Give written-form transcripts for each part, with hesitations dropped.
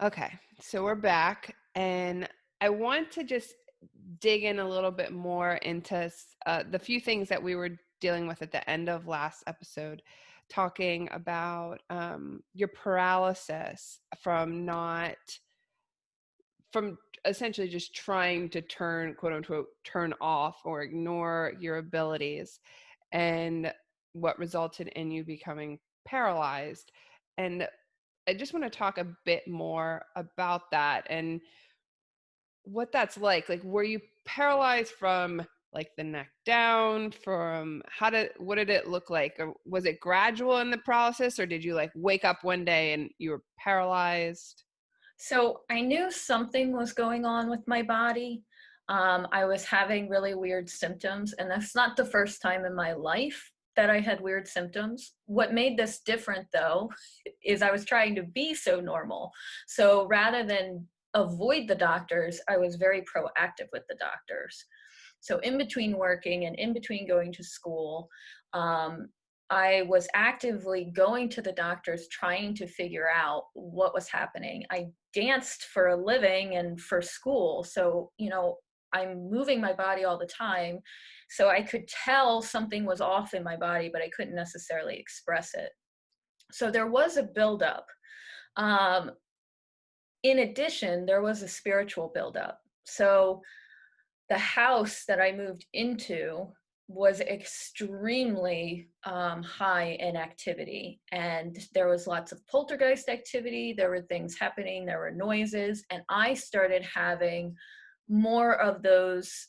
Okay, so we're back, and I want to just dig in a little bit more into the few things that we were dealing with at the end of last episode, talking about your paralysis from essentially just trying to turn, quote unquote, turn off or ignore your abilities, and what resulted in you becoming paralyzed. And I just want to talk a bit more about that and what that's like. Like, were you paralyzed from like the neck down? From what did it look like? Or was it gradual in the process, or did you like wake up one day and you were paralyzed? So I knew something was going on with my body. I was having really weird symptoms, and that's not the first time in my life that I had weird symptoms. What made this different, though, is I was trying to be so normal. So rather than avoid the doctors, I was very proactive with the doctors. So in between working and in between going to school, um, I was actively going to the doctors trying to figure out what was happening. I danced for a living and for school. So, I'm moving my body all the time. So I could tell something was off in my body, but I couldn't necessarily express it. So there was a buildup. Um, in addition, there was a spiritual buildup. So the house that I moved into was extremely high in activity, and there was lots of poltergeist activity. There were things happening, there were noises, and I started having more of those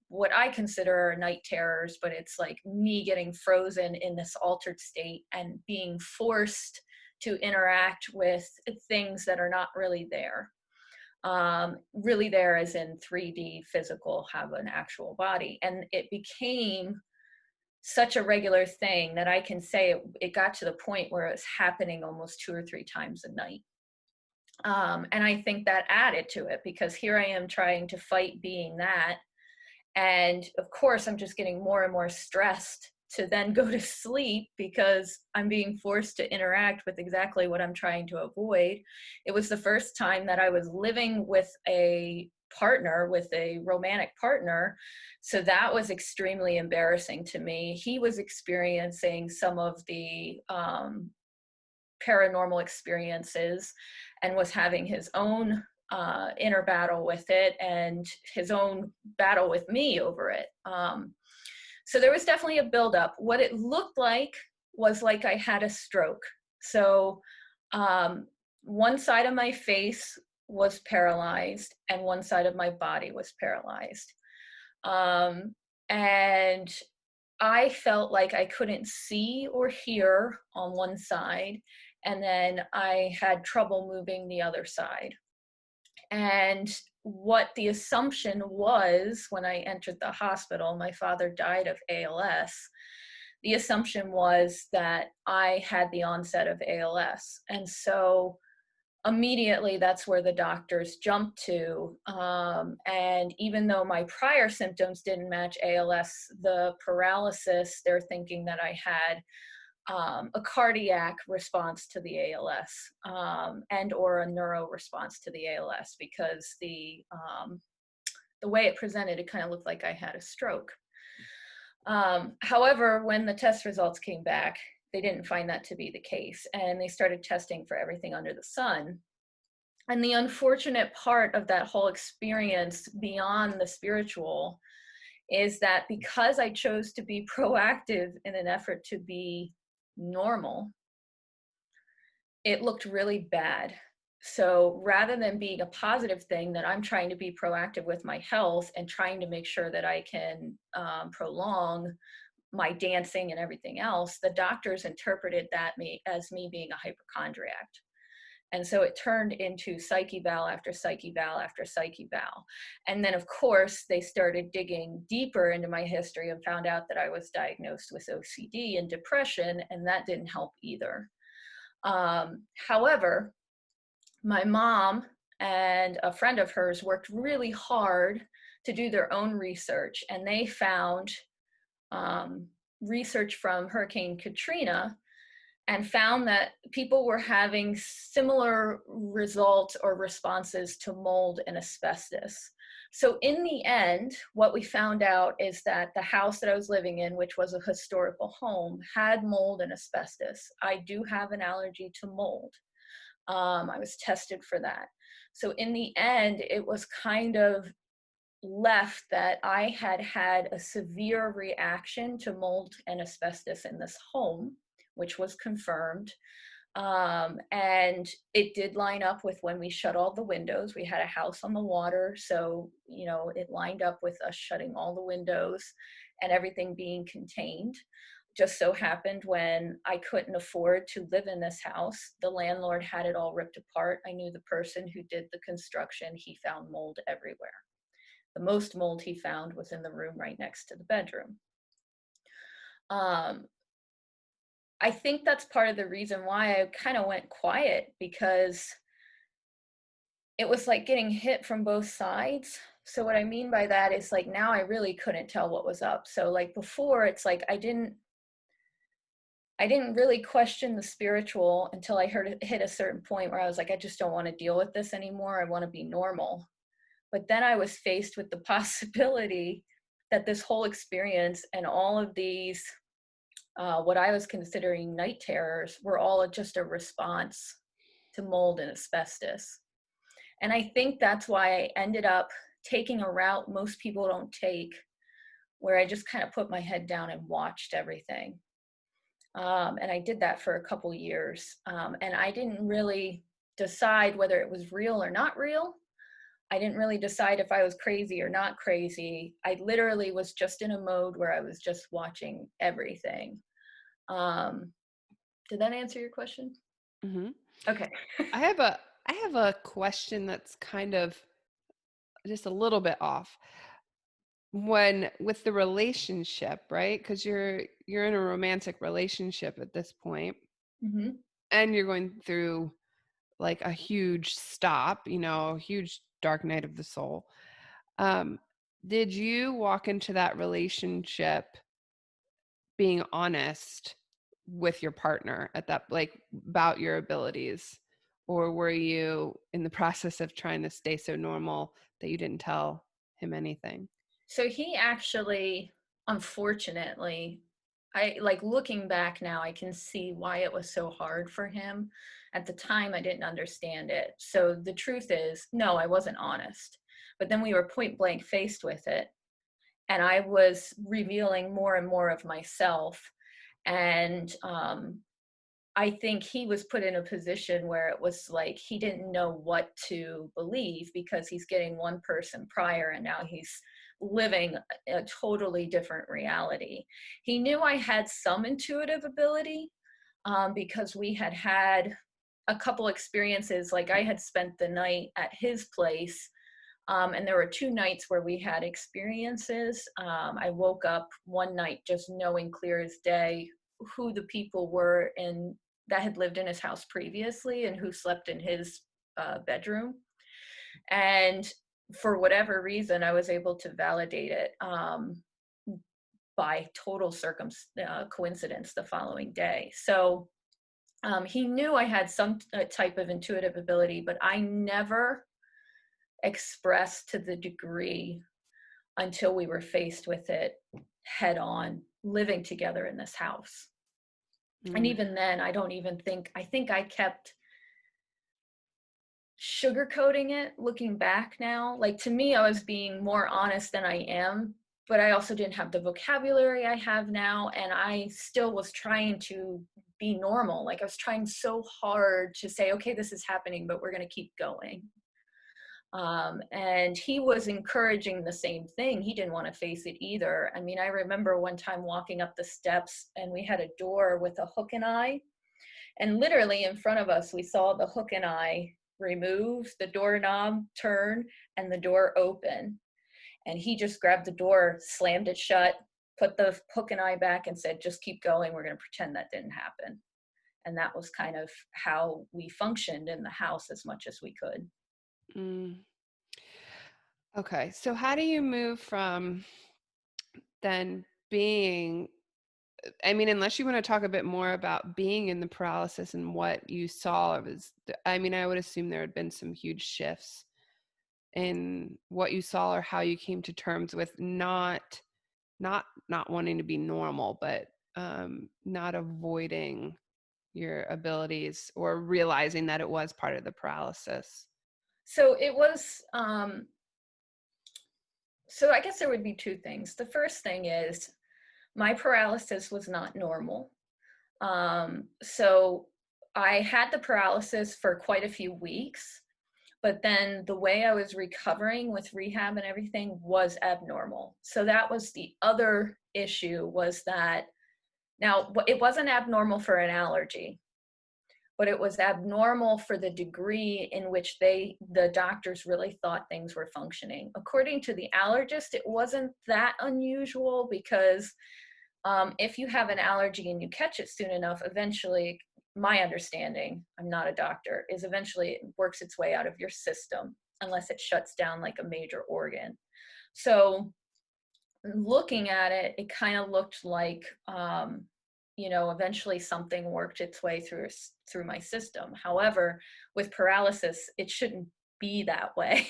what I consider are night terrors, but it's like me getting frozen in this altered state and being forced to interact with things that are not really there. Really there as in 3D physical, have an actual body. And it became such a regular thing that I can say it got to the point where it was happening almost 2 or 3 times a night. And I think that added to it, because here I am trying to fight being that. And of course, I'm just getting more and more stressed to then go to sleep because I'm being forced to interact with exactly what I'm trying to avoid. It was the first time that I was living with a partner, with a romantic partner. So that was extremely embarrassing to me. He was experiencing some of the paranormal experiences and was having his own inner battle with it and his own battle with me over it. So there was definitely a buildup. What it looked like was like I had a stroke. So one side of my face was paralyzed and one side of my body was paralyzed. And I felt like I couldn't see or hear on one side, and then I had trouble moving the other side. And what the assumption was when I entered the hospital, my father died of ALS. The assumption was that I had the onset of ALS. And so immediately that's where the doctors jumped to. And even though my prior symptoms didn't match ALS, the paralysis, they're thinking that I had a cardiac response to the ALS, and or a neuro response to the ALS, because the way it presented, it kind of looked like I had a stroke. However, when the test results came back, they didn't find that to be the case, and they started testing for everything under the sun. And the unfortunate part of that whole experience, beyond the spiritual, is that because I chose to be proactive in an effort to be normal, it looked really bad. So rather than being a positive thing that I'm trying to be proactive with my health and trying to make sure that I can prolong my dancing and everything else, the doctors interpreted that as me being a hypochondriac. And so it turned into psyche val after psyche val after psyche val. And then, of course, they started digging deeper into my history and found out that I was diagnosed with OCD and depression, and that didn't help either. However, my mom and a friend of hers worked really hard to do their own research, and they found research from Hurricane Katrina and found that people were having similar results or responses to mold and asbestos. So in the end, what we found out is that the house that I was living in, which was a historical home, had mold and asbestos. I do have an allergy to mold. I was tested for that. So in the end, it was kind of left that I had had a severe reaction to mold and asbestos in this home, which was confirmed. And it did line up with when we shut all the windows. We had a house on the water, so it lined up with us shutting all the windows and everything being contained. Just so happened when I couldn't afford to live in this house, the landlord had it all ripped apart. I knew the person who did the construction. He found mold everywhere. The most mold he found was in the room right next to the bedroom. Um, I think that's part of the reason why I kind of went quiet, because it was like getting hit from both sides. So what I mean by that is, like, now I really couldn't tell what was up. So like before, it's like I didn't really question the spiritual until I heard it hit a certain point where I was like, I just don't want to deal with this anymore. I want to be normal. But then I was faced with the possibility that this whole experience and all of these, what I was considering night terrors, were all just a response to mold and asbestos. And I think that's why I ended up taking a route most people don't take, where I just kind of put my head down and watched everything. And I did that for a couple years. And I didn't really decide whether it was real or not real. I didn't really decide if I was crazy or not crazy. I literally was just in a mode where I was just watching everything. Did that answer your question? Mm-hmm. Okay. I have a question that's kind of just a little bit off. When with the relationship, right? Because you're in a romantic relationship at this point, Mm-hmm. and you're going through like a huge stop, a huge dark night of the soul. Um, did you walk into that relationship being honest with your partner at that, like, about your abilities? Or were you in the process of trying to stay so normal that you didn't tell him anything? So he actually, unfortunately, I like looking back now, I can see why it was so hard for him. At the time, I didn't understand it. So the truth is, no, I wasn't honest. But then we were point blank faced with it. And I was revealing more and more of myself. And I think he was put in a position where it was like he didn't know what to believe, because he's getting one person prior and now he's living a totally different reality. He knew I had some intuitive ability, because we had had a couple experiences. Like, I had spent the night at his place, and there were 2 nights where we had experiences. I woke up one night just knowing clear as day who the people were in that had lived in his house previously and who slept in his bedroom. And for whatever reason, I was able to validate it, by total coincidence the following day. So he knew I had some type of intuitive ability, but I never expressed to the degree until we were faced with it head on, living together in this house. And Mm. even then, I think I kept sugarcoating it looking back now. Like, to me, I was being more honest than I am, but I also didn't have the vocabulary I have now. And I still was trying to be normal. Like, I was trying so hard to say, okay, this is happening, but we're going to keep going. And he was encouraging the same thing. He didn't want to face it either. I mean, I remember one time walking up the steps and we had a door with a hook and eye. And literally in front of us, we saw the hook and eye remove, the doorknob turn, and the door open. And he just grabbed the door, slammed it shut, put the hook and eye back, and said, just keep going. We're going to pretend that didn't happen. And that was kind of how we functioned in the house as much as we could. Mm. Okay, so how do you move from then being I mean, unless you want to talk a bit more about being in the paralysis and what you saw, I mean, I would assume there had been some huge shifts in what you saw or how you came to terms with not wanting to be normal, but not avoiding your abilities or realizing that it was part of the paralysis. So it was, so I guess there would be two things. The first thing is my paralysis was not normal. So I had the paralysis for quite a few weeks, but then the way I was recovering with rehab and everything was abnormal. So that was the other issue, was that now it wasn't abnormal for an allergy, but it was abnormal for the degree in which the doctors really thought things were functioning. According to the allergist, it wasn't that unusual because if you have an allergy and you catch it soon enough, eventually, my understanding, I'm not a doctor, is eventually it works its way out of your system unless it shuts down like a major organ. So looking at it, it kind of looked like, eventually something worked its way through my system. However, with paralysis, it shouldn't be that way.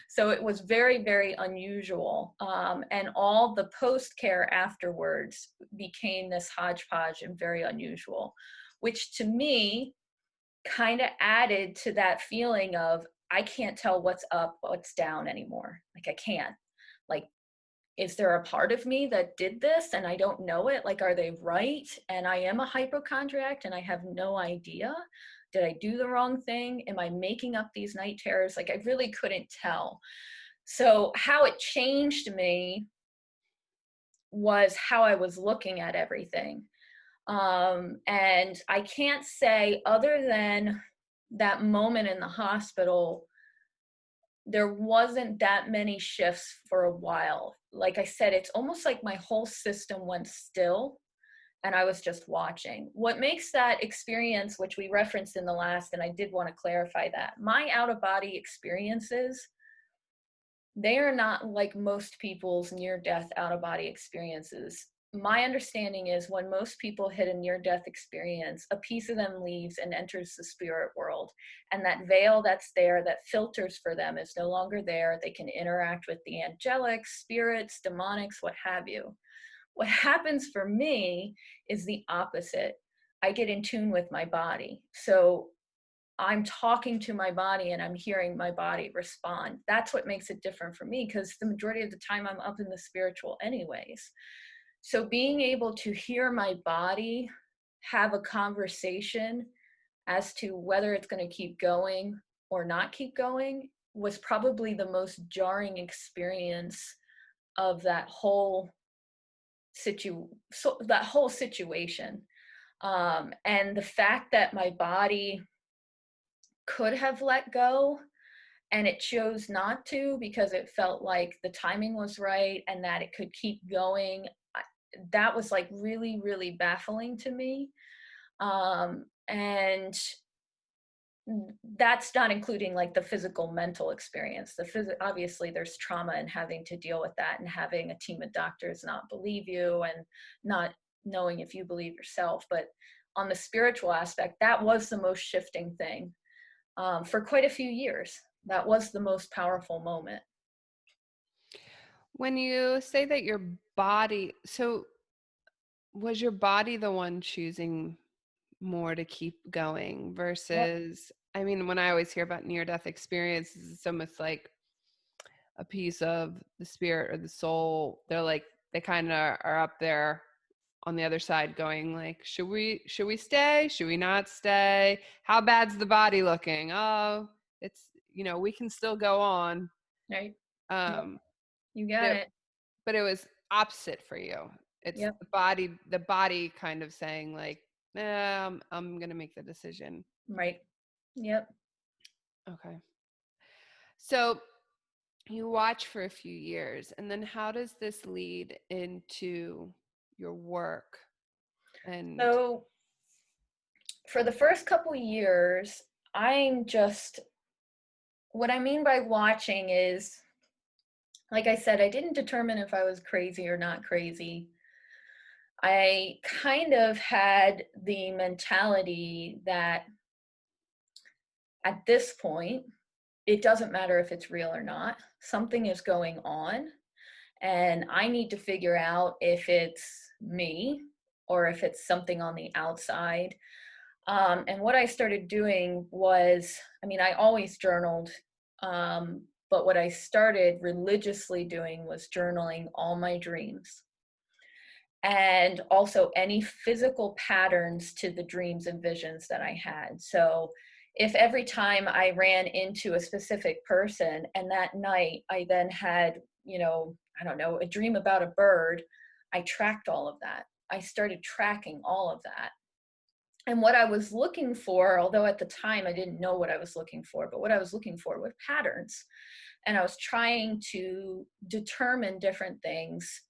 So it was very, very unusual. And all the post care afterwards became this hodgepodge and very unusual, which to me kind of added to that feeling of I can't tell what's up, what's down anymore. Like I can't. Like, is there a part of me that did this and I don't know it? Like, are they right? And I am a hypochondriac and I have no idea. Did I do the wrong thing? Am I making up these night terrors? Like, I really couldn't tell. So how it changed me was how I was looking at everything. And I can't say, other than that moment in the hospital, there wasn't that many shifts for a while. Like I said, it's almost like my whole system went still and I was just watching. What makes that experience, which we referenced in the last, and I did want to clarify that, my out-of-body experiences, they are not like most people's near-death out-of-body experiences. My understanding is when most people hit a near-death experience, a piece of them leaves and enters the spirit world. And that veil that's there, that filters for them, is no longer there. They can interact with the angelic, spirits, demonics, what have you. What happens for me is the opposite. I get in tune with my body. So I'm talking to my body and I'm hearing my body respond. That's what makes it different for me, because the majority of the time I'm up in the spiritual anyways. So being able to hear my body have a conversation as to whether it's going to keep going or not keep going was probably the most jarring experience of that whole situation. And the fact that my body could have let go and it chose not to because it felt like the timing was right and that it could keep going, that was like really, really baffling to me. And that's not including like the physical, mental experience. Obviously there's trauma in having to deal with that and having a team of doctors not believe you and not knowing if you believe yourself. But on the spiritual aspect, that was the most shifting thing. For quite a few years, that was the most powerful moment. When you say that your body, so was your body the one choosing more to keep going Yep. versus, I mean, when I always hear about near death experiences, it's almost like a piece of the spirit or the soul. They kind of are up there on the other side going like, should we stay? Should we not stay? How bad's the body looking? Oh, it's, we can still go on. Right. Yep. Um, You but got it, it. but it was opposite for you. It's Yep. the body kind of saying like, I'm going to make the decision. Right. Yep. Okay. So you watch for a few years, and then how does this lead into your work? And So for the first couple years, I'm just, what I mean by watching is, like I said, I didn't determine if I was crazy or not crazy. I kind of had the mentality that at this point, it doesn't matter if it's real or not. Something is going on, and I need to figure out if it's me or if it's something on the outside. And what I started doing was, I mean, I always journaled, but what I started religiously doing was journaling all my dreams and also any physical patterns to the dreams and visions that I had. So if every time I ran into a specific person and that night I then had, I don't know, a dream about a bird, I tracked all of that. I started tracking all of that. And what I was looking for, although at the time I didn't know what I was looking for, but what I was looking for were patterns. And I was trying to determine different things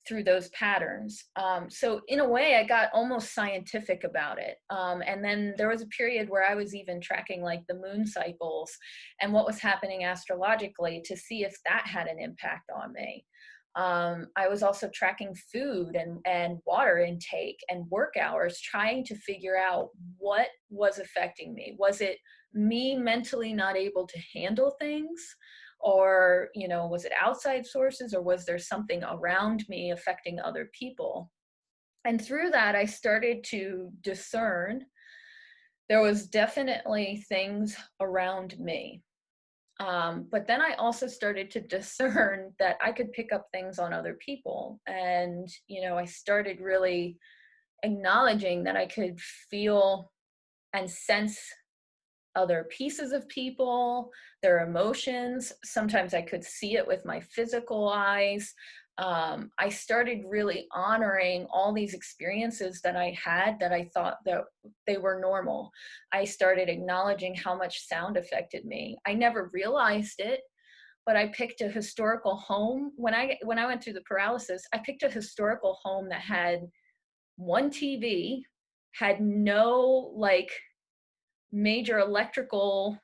through those patterns. So in a way, I got almost scientific about it. And then there was a period where I was even tracking like the moon cycles and what was happening astrologically to see if that had an impact on me. I was also tracking food and water intake and work hours, trying to figure out what was affecting me. Was it me mentally not able to handle things? Or, was it outside sources, or was there something around me affecting other people? And through that, I started to discern there was definitely things around me. But then I also started to discern that I could pick up things on other people. And, I started really acknowledging that I could feel and sense other pieces of people, their emotions. Sometimes I could see it with my physical eyes. I started really honoring all these experiences that I had that I thought that they were normal. I started acknowledging how much sound affected me. I never realized it, but I picked a historical home. When I went through the paralysis, I picked a historical home that had one TV, had no like major electrical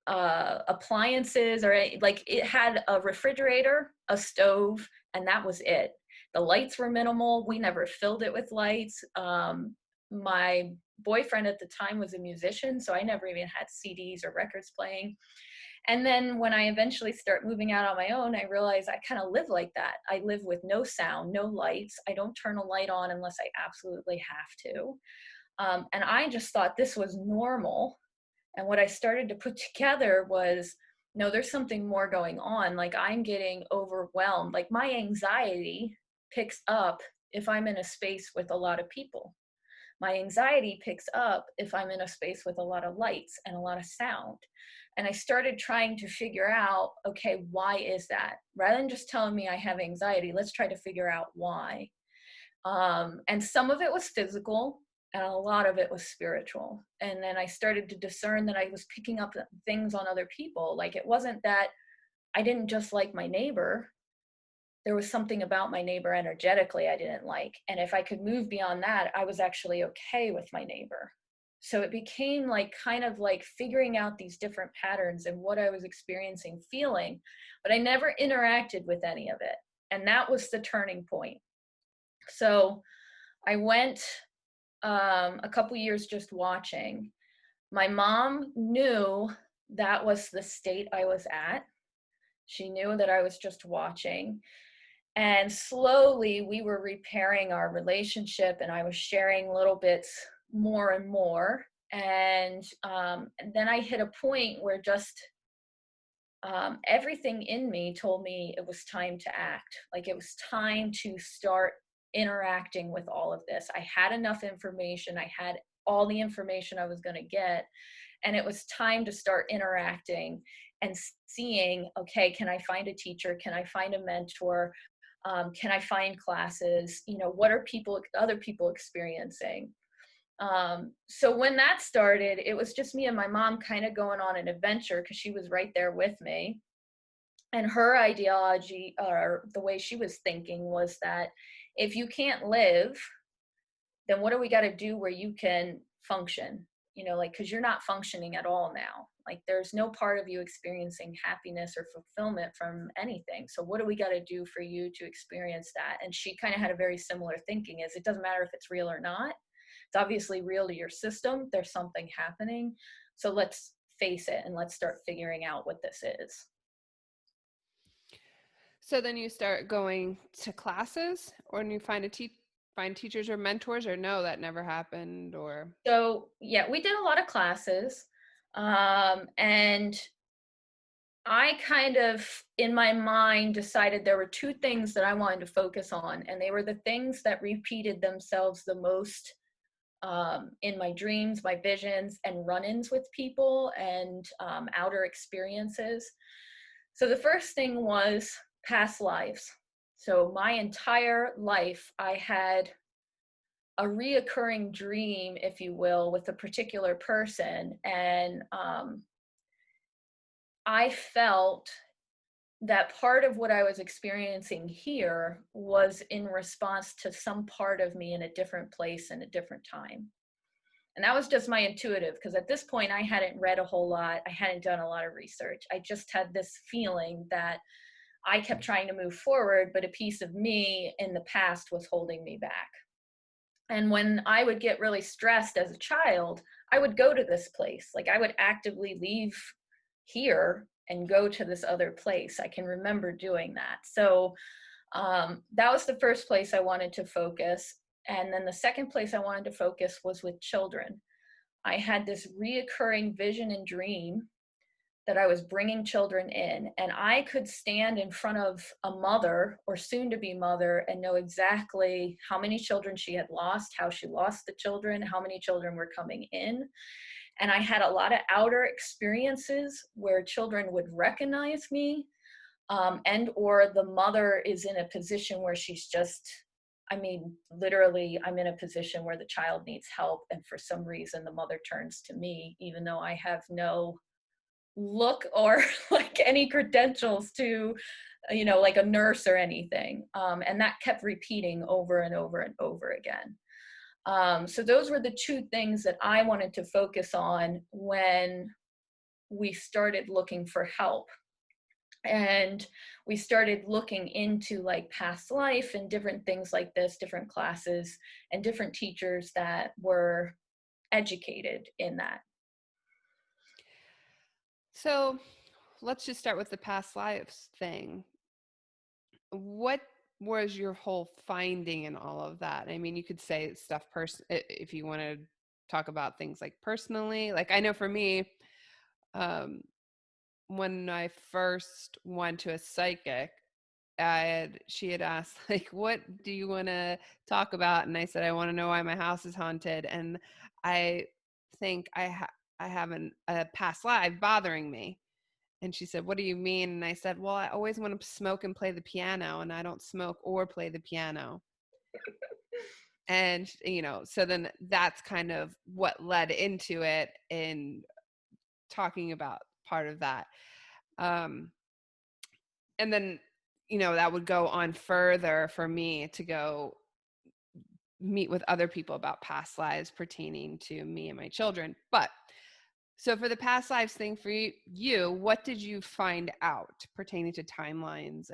appliances, or like it had a refrigerator, a stove, and that was it. The lights were minimal. We never filled it with lights. My boyfriend at the time was a musician, so I never even had CDs or records playing. And then when I eventually start moving out on my own, I realized I kind of live like that. I live with no sound, no lights. I don't turn a light on unless I absolutely have to. And I just thought this was normal. And what I started to put together was, no, there's something more going on. Like I'm getting overwhelmed. Like my anxiety picks up if I'm in a space with a lot of people. My anxiety picks up if I'm in a space with a lot of lights and a lot of sound. And I started trying to figure out, okay, why is that? Rather than just telling me I have anxiety, let's try to figure out why. And some of it was physical and a lot of it was spiritual. And then I started to discern that I was picking up things on other people. Like it wasn't that I didn't just like my neighbor. There was something about my neighbor energetically I didn't like. And if I could move beyond that, I was actually okay with my neighbor. So it became like kind of like figuring out these different patterns and what I was experiencing, feeling, but I never interacted with any of it. And that was the turning point. So I went a couple years just watching. My mom knew that was the state I was at. She knew that I was just watching. And slowly we were repairing our relationship, and I was sharing little bits more and more. And then I hit a point where just everything in me told me it was time to act. Like it was time to start interacting with all of this. I had enough information. I had all the information I was going to get. And it was time to start interacting and seeing, okay, can I find a teacher? Can I find a mentor? Can I find classes? What are other people experiencing? So when that started, it was just me and my mom kind of going on an adventure because she was right there with me. And her ideology, or the way she was thinking, was that if you can't live, then what do we got to do where you can function? like, because you're not functioning at all now. Like, there's no part of you experiencing happiness or fulfillment from anything. So what do we got to do for you to experience that? And she kind of had a very similar thinking, is it doesn't matter if it's real or not. It's obviously real to your system. There's something happening. So let's face it and let's start figuring out what this is. So then you start going to classes, or you find teachers or mentors, or no, that never happened, or So yeah, we did a lot of classes. And I kind of, in my mind, decided there were two things that I wanted to focus on, and they were the things that repeated themselves the most in my dreams, my visions, and run-ins with people, and outer experiences. So the first thing was past lives. So my entire life, I had a reoccurring dream, if you will, with a particular person, and I felt that part of what I was experiencing here was in response to some part of me in a different place and a different time. And that was just my intuitive, because at this point I hadn't read a whole lot. I hadn't done a lot of research. I just had this feeling that I kept trying to move forward, but a piece of me in the past was holding me back. And when I would get really stressed as a child, I would go to this place. Like, I would actively leave here and go to this other place. I can remember doing that. So that was the first place I wanted to focus. And then the second place I wanted to focus was with children. I had this reoccurring vision and dream that I was bringing children in, and I could stand in front of a mother or soon to be mother and know exactly how many children she had lost, how she lost the children, how many children were coming in. And I had a lot of outer experiences where children would recognize me, and or the mother is in a position where she's just, I mean, literally, I'm in a position where the child needs help, and for some reason the mother turns to me, even though I have no look or like any credentials to, like a nurse or anything. And that kept repeating over and over and over again. So those were the two things that I wanted to focus on when we started looking for help. And we started looking into like past life and different things like this, different classes and different teachers that were educated in that. so let's just start with the past lives thing. What was your whole finding in all of that? I mean, you could say stuff if you want to talk about things like personally. Like, I know for me, um, when I first went to a psychic, she had asked, like, what do you want to talk about? And I said, I want to know why my house is haunted, and I think I have a past life bothering me. And she said, what do you mean? And I said, well, I always want to smoke and play the piano, and I don't smoke or play the piano. And, so then that's kind of what led into it, in talking about part of that. And then, that would go on further for me to go meet with other people about past lives pertaining to me and my children. But so for the past lives thing for you, what did you find out pertaining to timelines,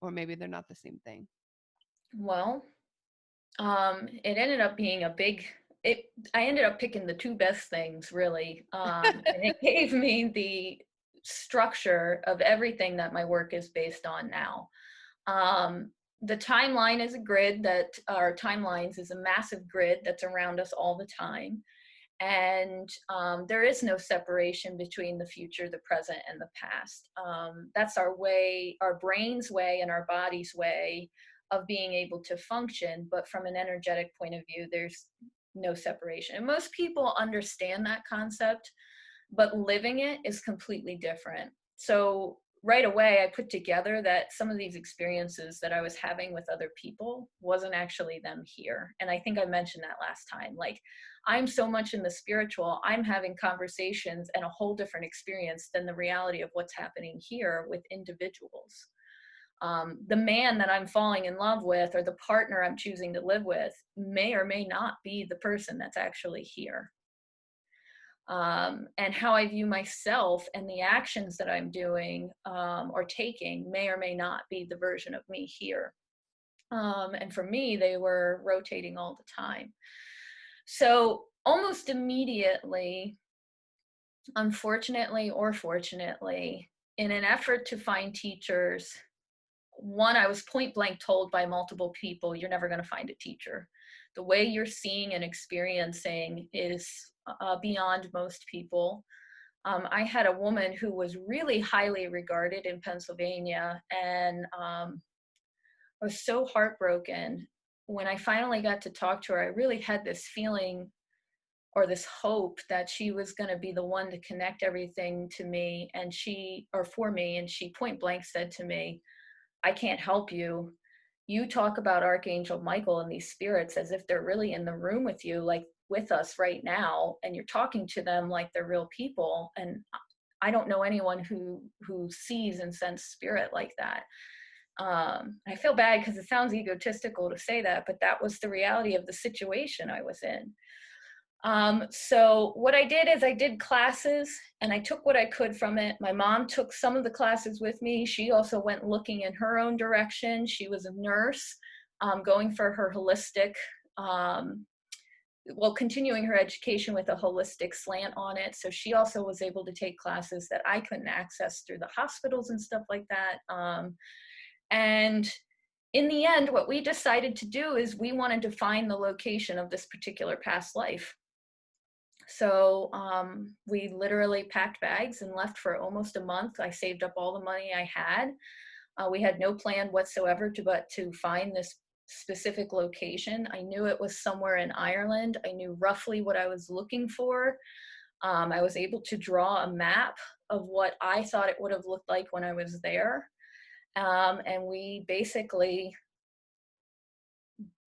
or maybe they're not the same thing? Well, it ended up being I ended up picking the two best things, really. And it gave me the structure of everything that my work is based on now. The timeline is a grid our timelines is a massive grid that's around us all the time. And there is no separation between the future, the present, and the past. That's our brain's way and our body's way of being able to function. But from an energetic point of view, there's no separation. And most people understand that concept, but living it is completely different. So right away, I put together that some of these experiences that I was having with other people wasn't actually them here. And I think I mentioned that last time. Like, I'm so much in the spiritual, I'm having conversations and a whole different experience than the reality of what's happening here with individuals. The man that I'm falling in love with, or the partner I'm choosing to live with, may or may not be the person that's actually here. and how I view myself and the actions that I'm doing or taking may or may not be the version of me here. And for me, they were rotating all the time. So almost immediately, unfortunately or fortunately, in an effort to find teachers, one, I was point blank told by multiple people, you're never going to find a teacher. The way you're seeing and experiencing is beyond most people. I had a woman who was really highly regarded in Pennsylvania, and I was so heartbroken. When I finally got to talk to her, I really had this feeling or this hope that she was going to be the one to connect everything to me and or for me. And she point blank said to me, I can't help you. You talk about Archangel Michael and these spirits as if they're really in the room with you, like with us right now, and you're talking to them like they're real people. And I don't know anyone who sees and senses spirit like that. I feel bad because it sounds egotistical to say that, but that was the reality of the situation I was in. So what I did is I did classes and I took what I could from it. My mom took some of the classes with me. She also went looking in her own direction. She was a nurse, going for her holistic, continuing her education with a holistic slant on it. So she also was able to take classes that I couldn't access through the hospitals and stuff like that. And in the end, what we decided to do is we wanted to find the location of this particular past life. So we literally packed bags and left for almost a month. I saved up all the money I had. We had no plan whatsoever but to find this specific location. I knew it was somewhere in Ireland. I knew roughly what I was looking for. I was able to draw a map of what I thought it would have looked like when I was there. And we basically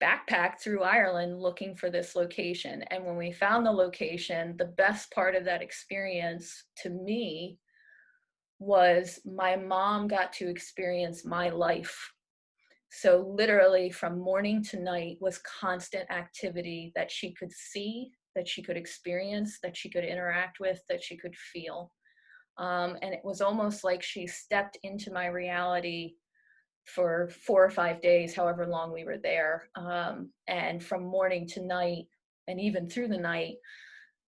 backpacked through Ireland looking for this location. And when we found the location, the best part of that experience to me was my mom got to experience my life. So literally from morning to night was constant activity that she could see, that she could experience, that she could interact with, that she could feel. And it was almost like she stepped into my reality for 4 or 5 days, however long we were there. And from morning to night, and even through the night,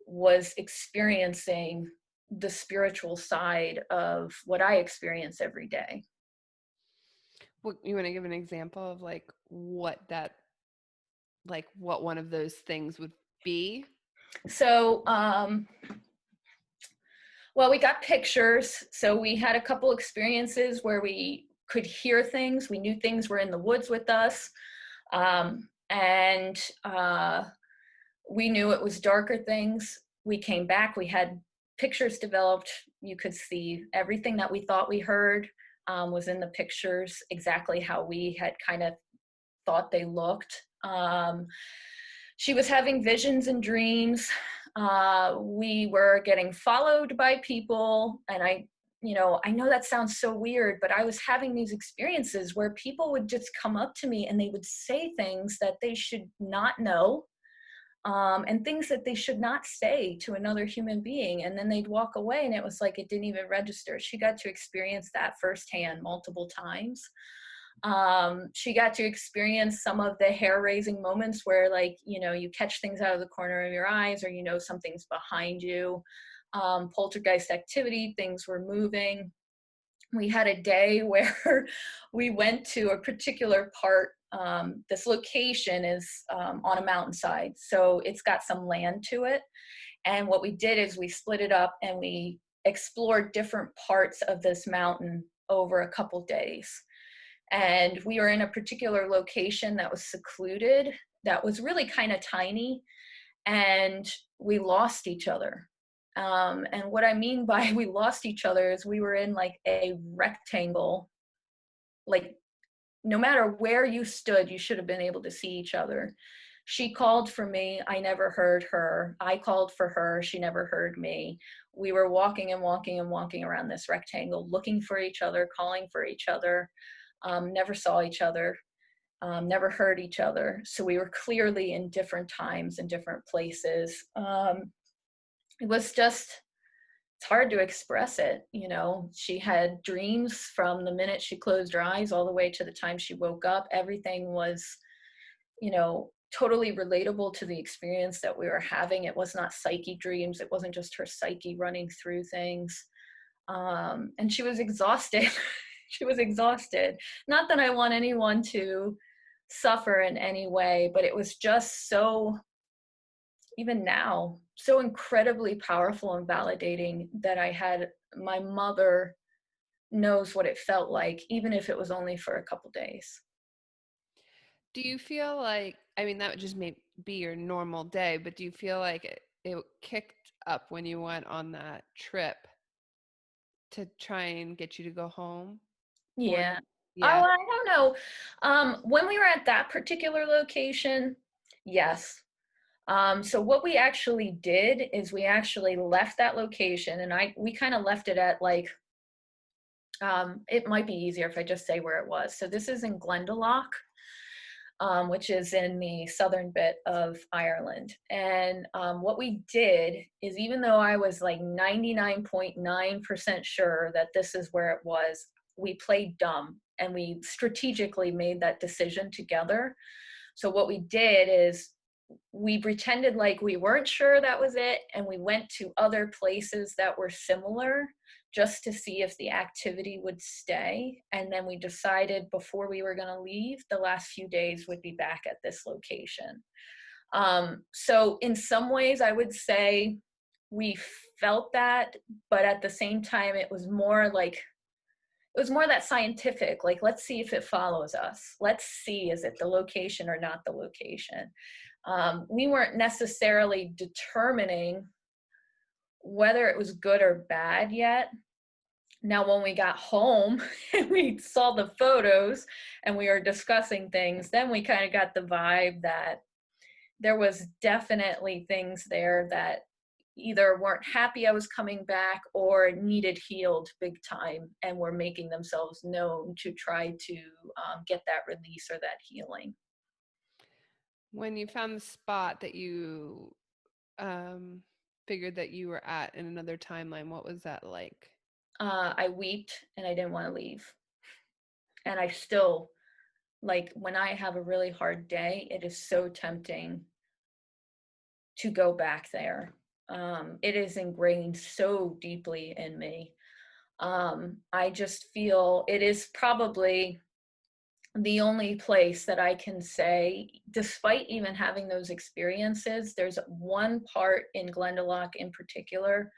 was experiencing the spiritual side of what I experience every day. What, you want to give an example of like what one of those things would be? So, well, we got pictures. So we had a couple experiences where we could hear things. We knew things were in the woods with us. And we knew it was darker things. We came back, we had pictures developed. You could see everything that we thought we heard was in the pictures, exactly how we had kind of thought they looked. She was having visions and dreams. We were getting followed by people, and I know that sounds so weird, but I was having these experiences where people would just come up to me and they would say things that they should not know, and things that they should not say to another human being. And then they'd walk away and it was like it didn't even register. She got to experience that firsthand multiple times. She got to experience some of the hair-raising moments where, like, you catch things out of the corner of your eyes, or something's behind you. Poltergeist activity, things were moving. We had a day where we went to a particular part. This location is on a mountainside, so it's got some land to it. And what we did is we split it up and we explored different parts of this mountain over a couple days. And we were in a particular location that was secluded, that was really kind of tiny, and we lost each other. And what I mean by we lost each other is we were in like a rectangle. Like, no matter where you stood, you should have been able to see each other. She called for me, I never heard her. I called for her, she never heard me. We were walking and walking and walking around this rectangle, looking for each other, calling for each other. Never saw each other, never heard each other. So we were clearly in different times and different places. it was just, it's hard to express it. You know, she had dreams from the minute she closed her eyes all the way to the time she woke up. Everything was, you know, totally relatable to the experience that we were having. It was not psyche dreams. It wasn't just her psyche running through things. And she was exhausted. She was exhausted. Not that I want anyone to suffer in any way, but it was just so, even now, so incredibly powerful and validating that I had my mother knows what it felt like, even if it was only for a couple days. Do you feel like, I mean, that would just be your normal day, but do you feel like it kicked up when you went on that trip to try and get you to go home? Or Yeah. Oh, yeah. I don't know. When we were at that particular location, yes. So what we actually did is we actually left that location, and we kind of left it at like, it might be easier if I just say where it was. So this is in Glendalough, which is in the southern bit of Ireland. And what we did is, even though I was like 99.9% sure that this is where it was, we played dumb and we strategically made that decision together. So what we did is we pretended like we weren't sure that was it, and we went to other places that were similar just to see if the activity would stay. And then we decided before we were going to leave, the last few days would be back at this location. So in some ways, I would say we felt that, but at the same time, it was more like, it was more that scientific, like, let's see if it follows us. Let's see, is it the location or not the location? We weren't necessarily determining whether it was good or bad yet. Now, when we got home and we saw the photos and we were discussing things, then we kind of got the vibe that there was definitely things there that either weren't happy I was coming back or needed healed big time and were making themselves known to try to get that release or that healing. When you found the spot that you figured that you were at in another timeline, what was that like? I wept and I didn't want to leave. And I still, like, when I have a really hard day, it is so tempting to go back there. It is ingrained so deeply in me. I just feel it is probably the only place that I can say, despite even having those experiences, there's one part in Glendalough in particular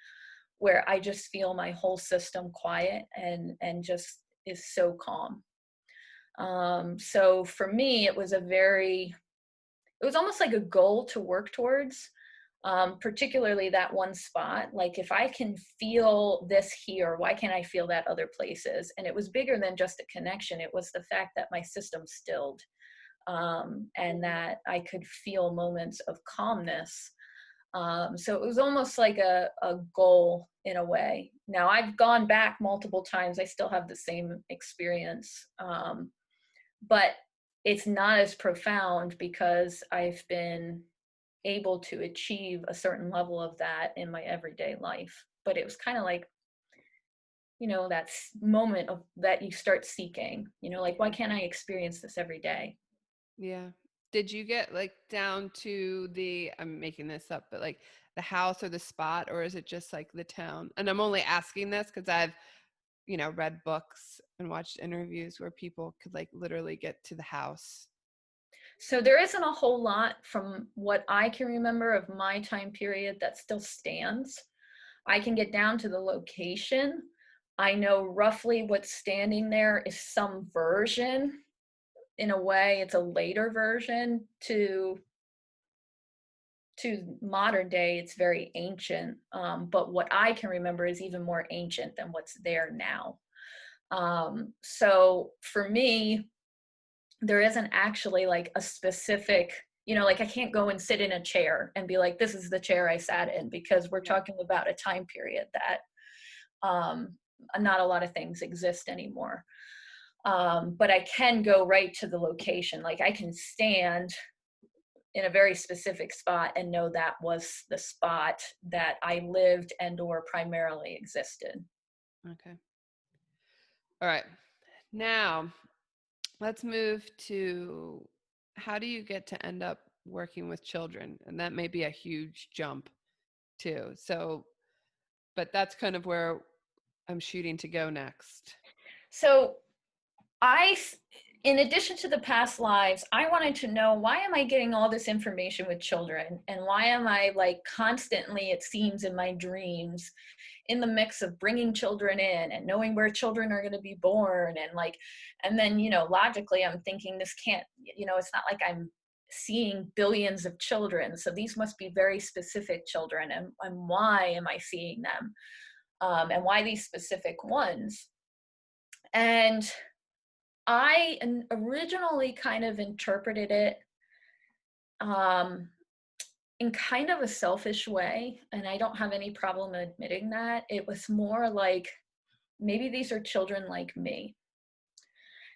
where I just feel my whole system quiet and just is so calm. So for me, it was it was almost like a goal to work towards, particularly that one spot. Like, if I can feel this here, why can't I feel that other places? And it was bigger than just a connection. It was the fact that my system stilled, and that I could feel moments of calmness. So it was almost like a goal in a way. Now, I've gone back multiple times. I still have the same experience. But it's not as profound because I've been able to achieve a certain level of that in my everyday life. But it was kind of like, that moment of that you start seeking, like, why can't I experience this every day? Yeah. Did you get like down to I'm making this up, but like the house or the spot, or is it just like the town? And I'm only asking this because I've, read books and watched interviews where people could like literally get to the house. So there isn't a whole lot from what I can remember of my time period that still stands. I can get down to the location. I know roughly what's standing there is some version. In a way, it's a later version to modern day. It's very ancient, but what I can remember is even more ancient than what's there now. So for me, there isn't actually like a specific, like, I can't go and sit in a chair and be like, this is the chair I sat in, because we're Yeah. talking about a time period that not a lot of things exist anymore. But I can go right to the location. Like, I can stand in a very specific spot and know that was the spot that I lived and or primarily existed. Okay. All right. Now, let's move to how do you get to end up working with children? And that may be a huge jump too. So, but that's kind of where I'm shooting to go next. So in addition to the past lives, I wanted to know, why am I getting all this information with children? And why am I like constantly, it seems in my dreams, in the mix of bringing children in and knowing where children are going to be born, and like, and then, you know, logically I'm thinking this can't, you know, it's not like I'm seeing billions of children, so these must be very specific children, and why am I seeing them, and why these specific ones? And I originally kind of interpreted it um, in kind of a selfish way, and I don't have any problem admitting that. It was more like, maybe these are children like me.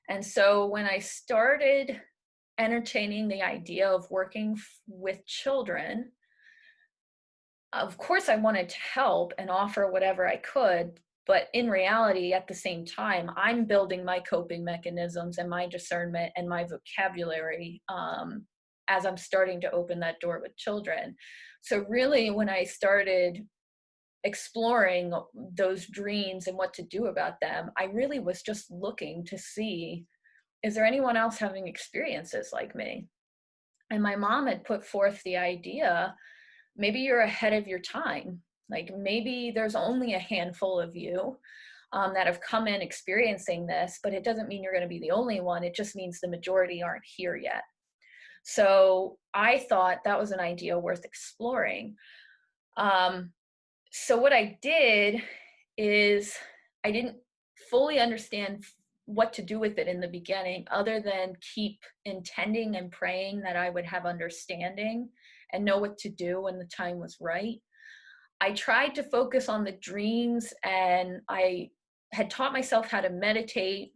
And so when I started entertaining the idea of working with children, of course I wanted to help and offer whatever I could, but in reality, at the same time, I'm building my coping mechanisms and my discernment and my vocabulary as I'm starting to open that door with children. So really, when I started exploring those dreams and what to do about them, I really was just looking to see, is there anyone else having experiences like me? And my mom had put forth the idea, maybe you're ahead of your time. Like maybe there's only a handful of you that have come in experiencing this, but it doesn't mean you're going to be the only one. It just means the majority aren't here yet. So I thought that was an idea worth exploring. So what I did is, I didn't fully understand what to do with it in the beginning, other than keep intending and praying that I would have understanding and know what to do when the time was right. I tried to focus on the dreams, and I had taught myself how to meditate.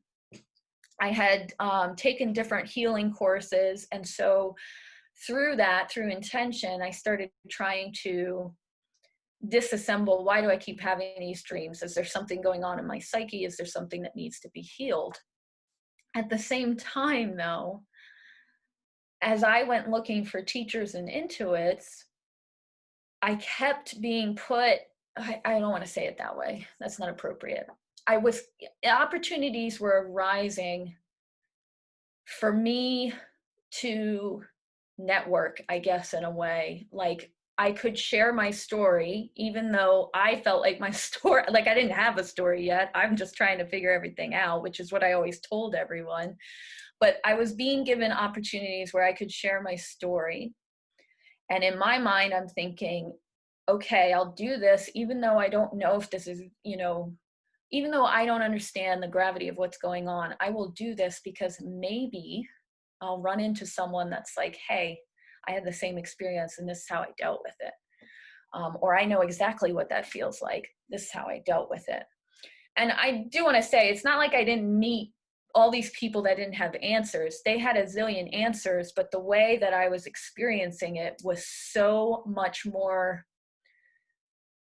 I had taken different healing courses. And so through that, through intention, I started trying to disassemble, why do I keep having these dreams? Is there something going on in my psyche? Is there something that needs to be healed? At the same time, though, as I went looking for teachers and intuits, I kept being put, I don't want to say it that way. That's not appropriate. Opportunities were arising for me to network, I guess, in a way. Like I could share my story, even though I felt like my story, like I didn't have a story yet. I'm just trying to figure everything out, which is what I always told everyone. But I was being given opportunities where I could share my story. And in my mind, I'm thinking, okay, I'll do this, even though I don't know if this is, you know, even though I don't understand the gravity of what's going on, I will do this because maybe I'll run into someone that's like, hey, I had the same experience and this is how I dealt with it. Or I know exactly what that feels like. This is how I dealt with it. And I do want to say, it's not like I didn't meet all these people that didn't have answers. They had a zillion answers, but the way that I was experiencing it was so much more,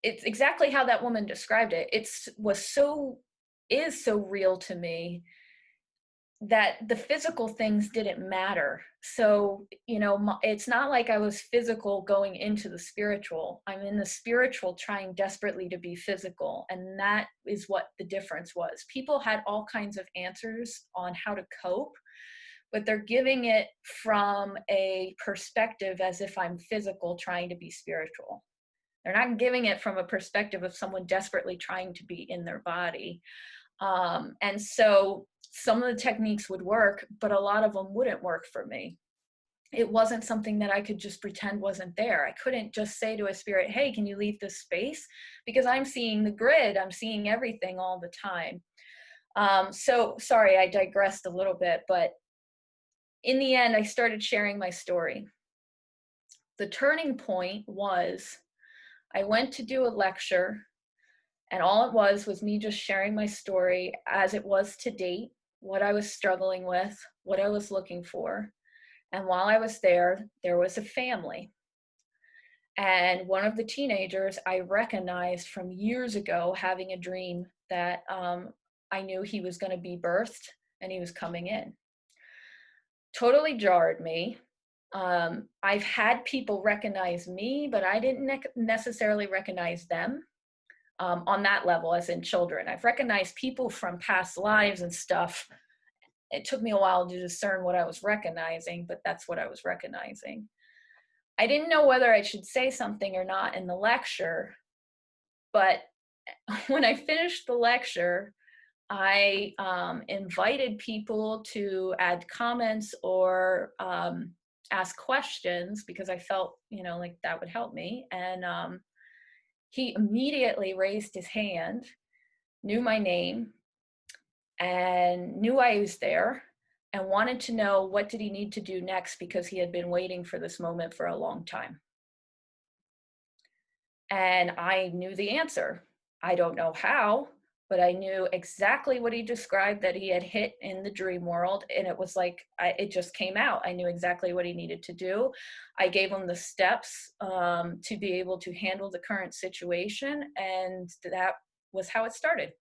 it's exactly how that woman described it. Is so real to me that the physical things didn't matter. So, you know, it's not like I was physical going into the spiritual. I'm in the spiritual trying desperately to be physical. And that is what the difference was. People had all kinds of answers on how to cope, but they're giving it from a perspective as if I'm physical trying to be spiritual. They're not giving it from a perspective of someone desperately trying to be in their body. And so some of the techniques would work, but a lot of them wouldn't work for me. It wasn't something that I could just pretend wasn't there. I couldn't just say to a spirit, hey, can you leave this space? Because I'm seeing the grid, I'm seeing everything all the time. So sorry, I digressed a little bit, but in the end, I started sharing my story. The turning point was I went to do a lecture, and all it was me just sharing my story as it was to date, what I was struggling with, what I was looking for. And while I was there, there was a family. And one of the teenagers I recognized from years ago having a dream that I knew he was going to be birthed and he was coming in. Totally jarred me. I've had people recognize me, but I didn't necessarily recognize them on that level, as in children. I've recognized people from past lives and stuff. It took me a while to discern what I was recognizing, but that's what I was recognizing. I didn't know whether I should say something or not in the lecture, but when I finished the lecture, I invited people to add comments or ask questions because I felt, like that would help me. And he immediately raised his hand, knew my name, and knew I was there and wanted to know what did he need to do next because he had been waiting for this moment for a long time. And I knew the answer. I don't know how, but I knew exactly what he described that he had hit in the dream world. And it was like, it just came out. I knew exactly what he needed to do. I gave him the steps to be able to handle the current situation. And that was how it started.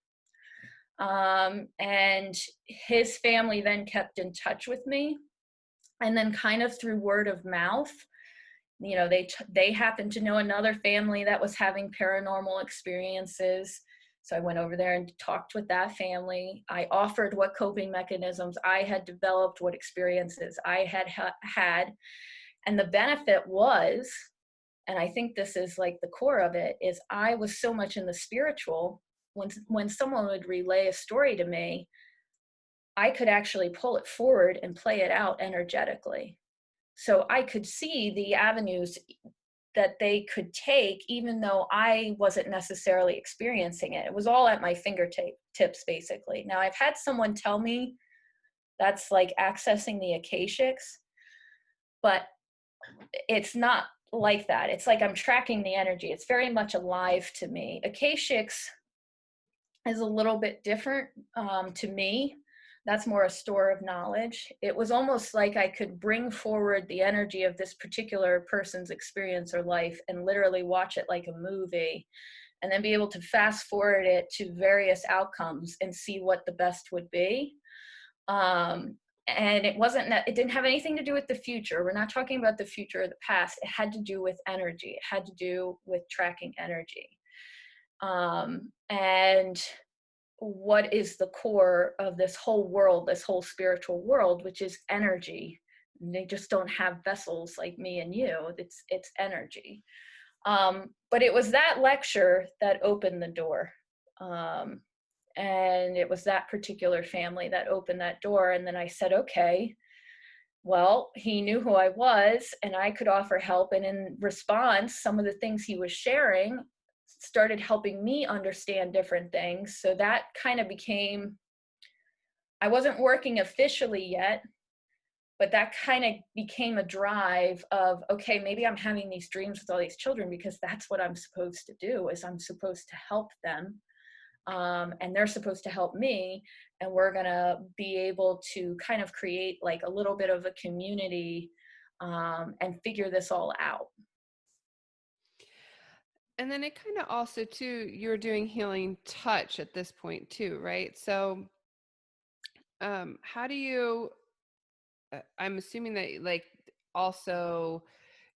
And his family then kept in touch with me. And then kind of through word of mouth, they happened to know another family that was having paranormal experiences. So I went over there and talked with that family. I offered what coping mechanisms I had developed, what experiences I had had. And the benefit was, and I think this is like the core of it, is I was so much in the spiritual. When someone would relay a story to me, I could actually pull it forward and play it out energetically. So I could see the avenues that they could take, even though I wasn't necessarily experiencing it. It was all at my fingertips, basically. Now, I've had someone tell me that's like accessing the akashics, but it's not like that. It's like I'm tracking the energy. It's very much alive to me. Akashics is a little bit different to me. That's more a store of knowledge. It was almost like I could bring forward the energy of this particular person's experience or life and literally watch it like a movie, and then be able to fast forward it to various outcomes and see what the best would be. And it didn't have anything to do with the future. We're not talking about the future or the past. It had to do with energy. It had to do with tracking energy. And what is the core of this whole world, this whole spiritual world, which is energy. They just don't have vessels like me and you. It's energy. But it was that lecture that opened the door. And it was that particular family that opened that door. And then I said, okay, well, he knew who I was and I could offer help. And in response, some of the things he was sharing started helping me understand different things. So that kind of became, I wasn't working officially yet, but that kind of became a drive of, okay, maybe I'm having these dreams with all these children because that's what I'm supposed to do, is I'm supposed to help them. And they're supposed to help me. And we're going to be able to kind of create like a little bit of a community and figure this all out. And then it kind of also too, you're doing healing touch at this point too, right? So how do you, I'm assuming that like also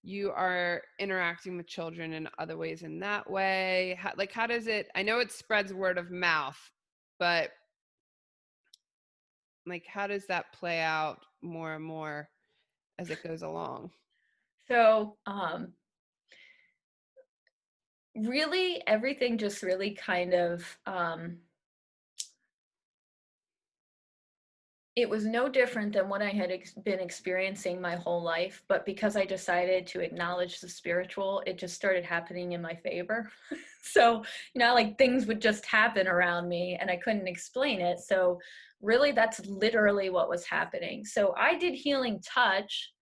you are interacting with children in other ways in that way. How does it, I know it spreads word of mouth, but like, how does that play out more and more as it goes along? So, really, everything just really kind of, it was no different than what I had been experiencing my whole life, but because I decided to acknowledge the spiritual, it just started happening in my favor. So, like things would just happen around me and I couldn't explain it. So really, that's literally what was happening. So I did healing touch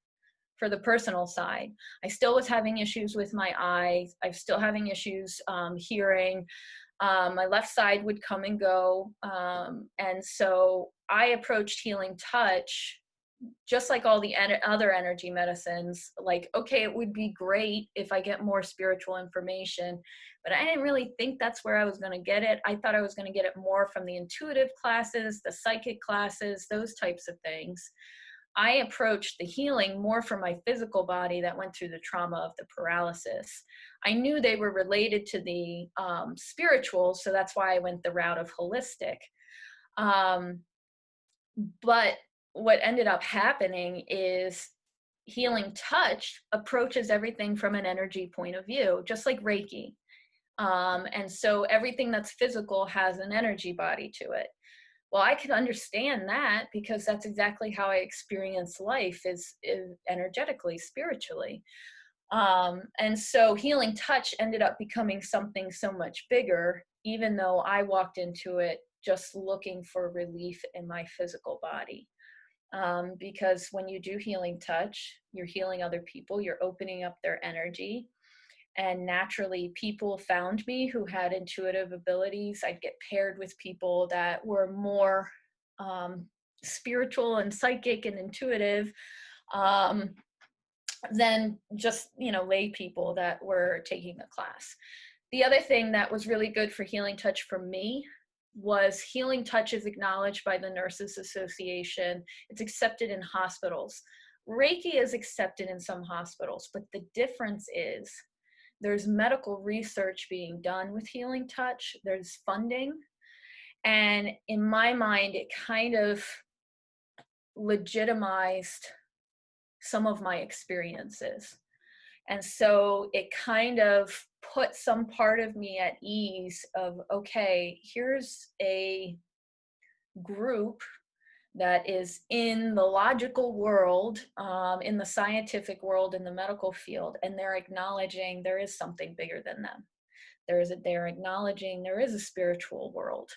for the personal side. I still was having issues with my eyes. I'm still having issues hearing. My left side would come and go. And so I approached healing touch just like all the other energy medicines, like, okay, it would be great if I get more spiritual information, but I didn't really think that's where I was going to get it. I thought I was going to get it more from the intuitive classes, the psychic classes, those types of things. I approached the healing more for my physical body that went through the trauma of the paralysis. I knew they were related to the spiritual, so that's why I went the route of holistic. Um, but what ended up happening is healing touch approaches everything from an energy point of view, just like Reiki. And so everything that's physical has an energy body to it. Well, I could understand that because that's exactly how I experience life is energetically, spiritually. And so healing touch ended up becoming something so much bigger, even though I walked into it just looking for relief in my physical body. Because when you do healing touch, you're healing other people, you're opening up their energy. And naturally, people found me who had intuitive abilities. I'd get paired with people that were more spiritual and psychic and intuitive um, than just, lay people that were taking the class. The other thing that was really good for healing touch for me was healing touch is acknowledged by the Nurses Association. It's accepted in hospitals. Reiki is accepted in some hospitals, but the difference is there's medical research being done with healing touch. There's funding. And in my mind, it kind of legitimized some of my experiences. And so it kind of put some part of me at ease of, okay, here's a group that is in the logical world, in the scientific world, in the medical field, and they're acknowledging there is something bigger than them. They're acknowledging there is a spiritual world,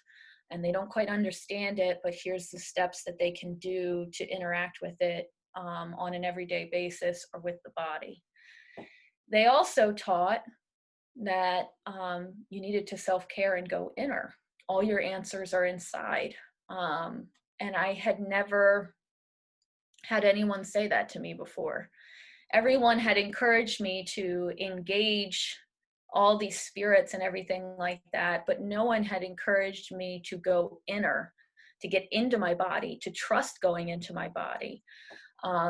and they don't quite understand it, but here's the steps that they can do to interact with it on an everyday basis or with the body. They also taught that you needed to self-care and go inner. All your answers are inside. And I had never had anyone say that to me before. Everyone had encouraged me to engage all these spirits and everything like that, but no one had encouraged me to go inner, to get into my body, to trust going into my body.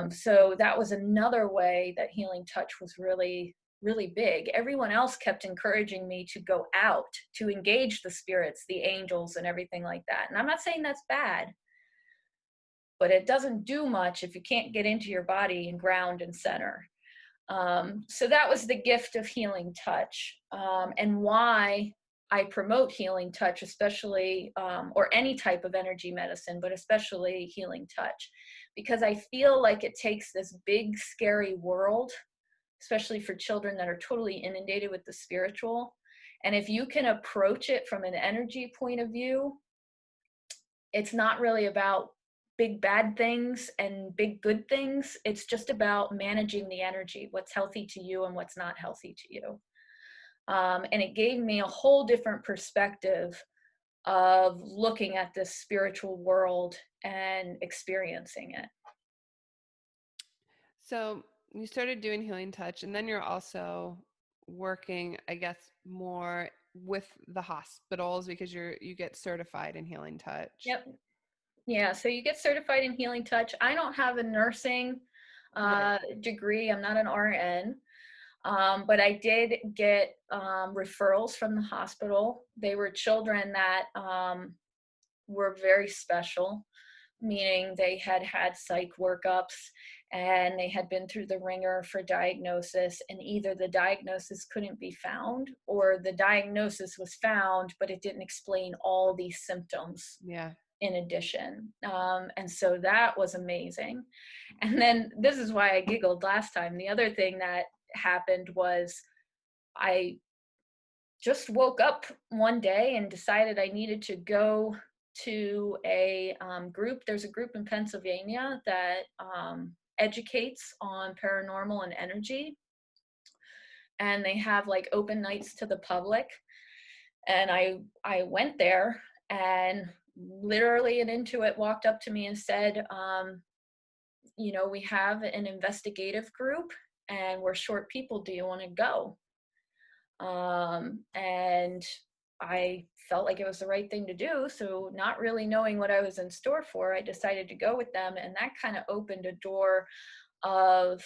So that was another way that healing touch was really, really big. Everyone else kept encouraging me to go out, to engage the spirits, the angels, and everything like that. And I'm not saying that's bad, but it doesn't do much if you can't get into your body and ground and center. So that was the gift of healing touch, and why I promote healing touch, especially, or any type of energy medicine, but especially healing touch, because I feel like it takes this big, scary world, especially for children that are totally inundated with the spiritual. And if you can approach it from an energy point of view, it's not really about big bad things and big good things. It's just about managing the energy, what's healthy to you and what's not healthy to you. And it gave me a whole different perspective of looking at this spiritual world and experiencing it. So you started doing healing touch, and then you're also working, I guess, more with the hospitals because you get certified in healing touch. Yep. Yeah, so you get certified in healing touch. I don't have a nursing degree. I'm not an RN. But I did get referrals from the hospital. They were children that were very special, meaning they had had psych workups and they had been through the ringer for diagnosis, and either the diagnosis couldn't be found or the diagnosis was found, but it didn't explain all these symptoms. Yeah. In addition. And so that was amazing. And then this is why I giggled last time. The other thing that happened was I just woke up one day and decided I needed to go to a group. There's a group in Pennsylvania that educates on paranormal and energy. And they have like open nights to the public. And I went there, and literally an intuit walked up to me and said, we have an investigative group and we're short people. Do you want to go? And I felt like it was the right thing to do. So, not really knowing what I was in store for, I decided to go with them. And that kind of opened a door of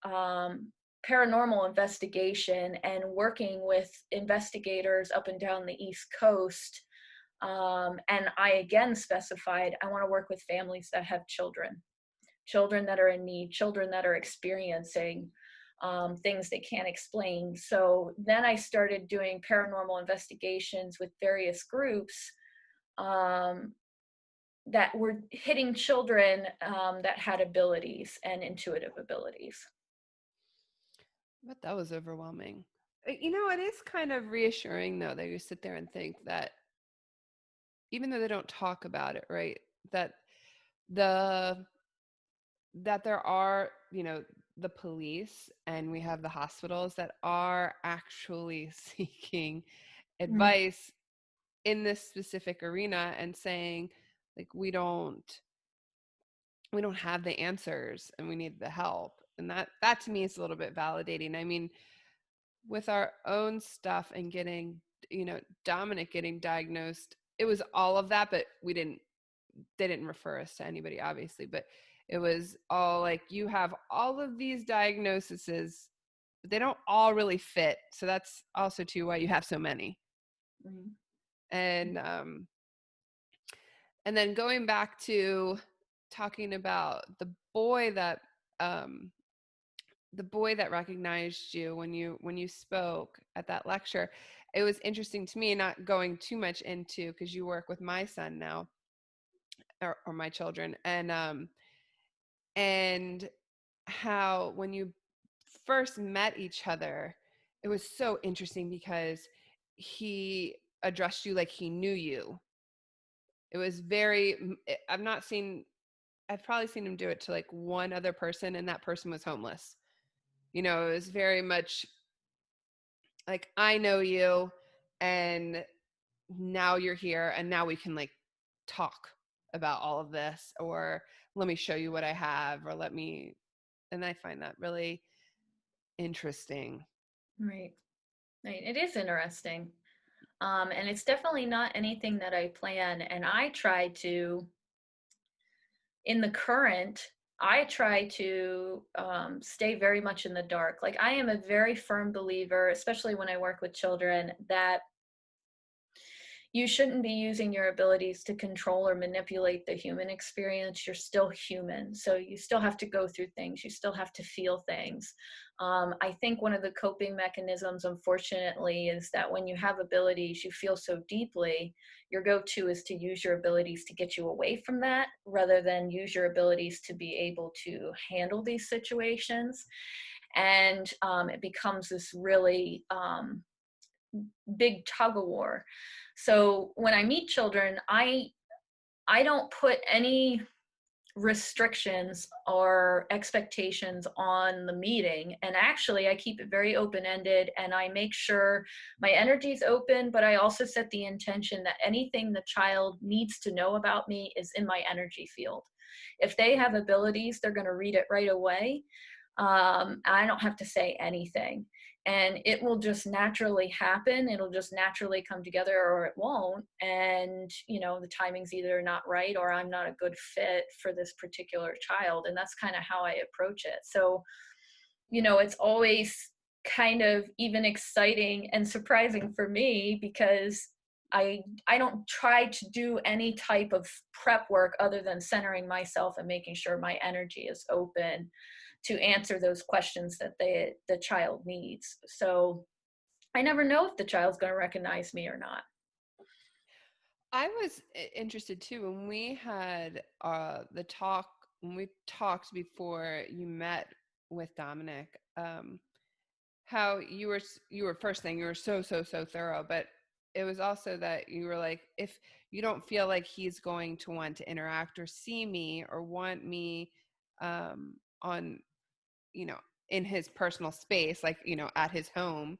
um, paranormal investigation and working with investigators up and down the East Coast. And I again specified I want to work with families that have children that are in need, children that are experiencing things they can't explain. So then I started doing paranormal investigations with various groups um, that were hitting children that had abilities and intuitive abilities. But that was overwhelming. It is kind of reassuring though that you sit there and think that even though they don't talk about it, right? That the that there are, the police and we have the hospitals that are actually seeking Mm, advice in this specific arena and saying like we don't have the answers and we need the help. And that to me is a little bit validating. I mean, with our own stuff and getting, Dominic getting diagnosed, it was all of that, but they didn't refer us to anybody, obviously, but it was all like, you have all of these diagnoses, but they don't all really fit. So that's also too why you have so many. mm, And and then going back to talking about um, the boy that recognized you when you spoke at that lecture. It was interesting to me, not going too much into, because you work with my son now, or my children, and how when you first met each other, it was so interesting because he addressed you like he knew you. It was very, I've not seen, I've probably seen him do it to like one other person, and that person was homeless. It was very much like, I know you, and now you're here, and now we can like talk about all of this, or let me show you what I have, or and I find that really interesting. right, right. It is interesting. And it's definitely not anything that I plan. And in the current, I try to stay very much in the dark. Like, I am a very firm believer, especially when I work with children, that you shouldn't be using your abilities to control or manipulate the human experience. You're still human. So you still have to go through things. You still have to feel things. I think one of the coping mechanisms, unfortunately, is that when you have abilities you feel so deeply, your go to is to use your abilities to get you away from that rather than use your abilities to be able to handle these situations. And it becomes this really big tug of war. So when I meet children, I don't put any restrictions or expectations on the meeting, and actually I keep it very open-ended, and I make sure my energy is open, but I also set the intention that anything the child needs to know about me is in my energy field. If they have abilities, they're going to read it right away. I don't have to say anything, and it will just naturally happen. It'll just naturally come together, or it won't. And the timing's either not right, or I'm not a good fit for this particular child, and that's kind of how I approach it. So it's always kind of even exciting and surprising for me, because I don't try to do any type of prep work other than centering myself and making sure my energy is open to answer those questions that the child needs. So I never know if the child's going to recognize me or not. I was interested too when we had the talk, when we talked before you met with Dominic, how you were first thing, you were so thorough, but it was also that you were like, if you don't feel like he's going to want to interact or see me or want me on, you know in his personal space, like, at his home,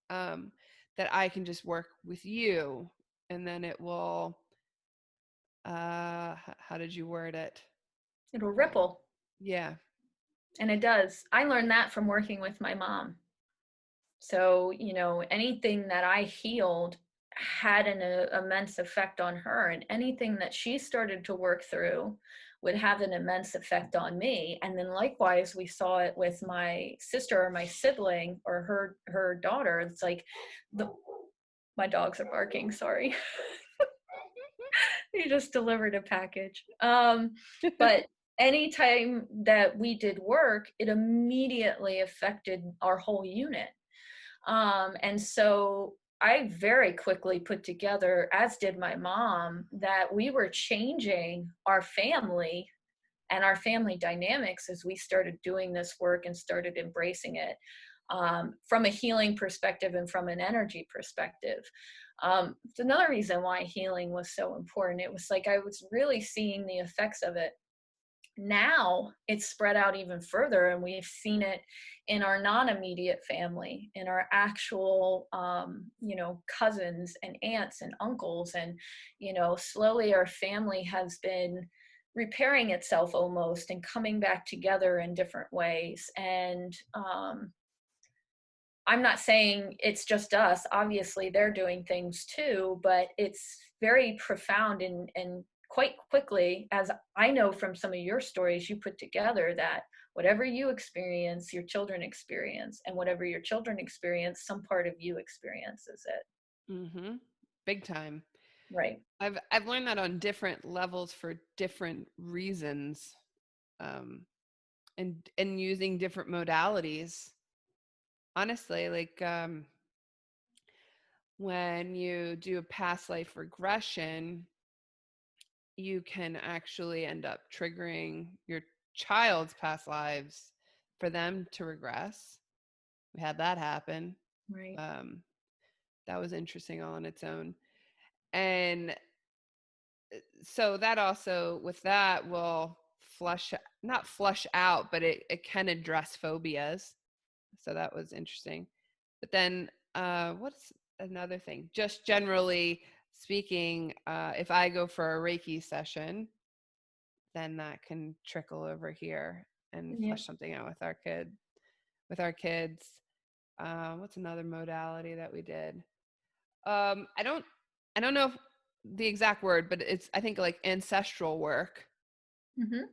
um that I can just work with you, and then it will, how did you word it? It'll uh, ripple. Yeah. And it does. I learned that from working with my mom. So, anything that I healed had an immense effect on her, and anything that she started to work through would have an immense effect on me. And then likewise, we saw it with my sister or my sibling or her daughter. It's like the my dogs are barking, sorry. They just delivered a package. But anytime that we did work, it immediately affected our whole unit. And so I very quickly put together, as did my mom, that we were changing our family and our family dynamics as we started doing this work and started embracing it, from a healing perspective and from an energy perspective. It's another reason why healing was so important. It was like I was really seeing the effects of it. Now it's spread out even further, and we've seen it in our non-immediate family, in our actual cousins and aunts and uncles. And slowly our family has been repairing itself almost and coming back together in different ways. And I'm not saying it's just us. Obviously, they're doing things too, but it's very profound, and quite quickly, as I know from some of your stories you put together, that whatever you experience, your children experience, and whatever your children experience, some part of you experiences it. Mm-hmm. Big time. Right. I've learned that on different levels for different reasons, and using different modalities. Honestly, like when you do a past life regression, you can actually end up triggering your child's past lives for them to regress. We had that happen. Right. Um, that was interesting all on its own. And so that also, with that, will not flush out, but it can address phobias. So that was interesting. But then what's another thing? Just generally speaking, if I go for a Reiki session, then that can trickle over here and Yeah. flush something out with our kids. What's another modality that we did? I don't know if the exact word, but it's, I think, like ancestral work. Mm-hmm.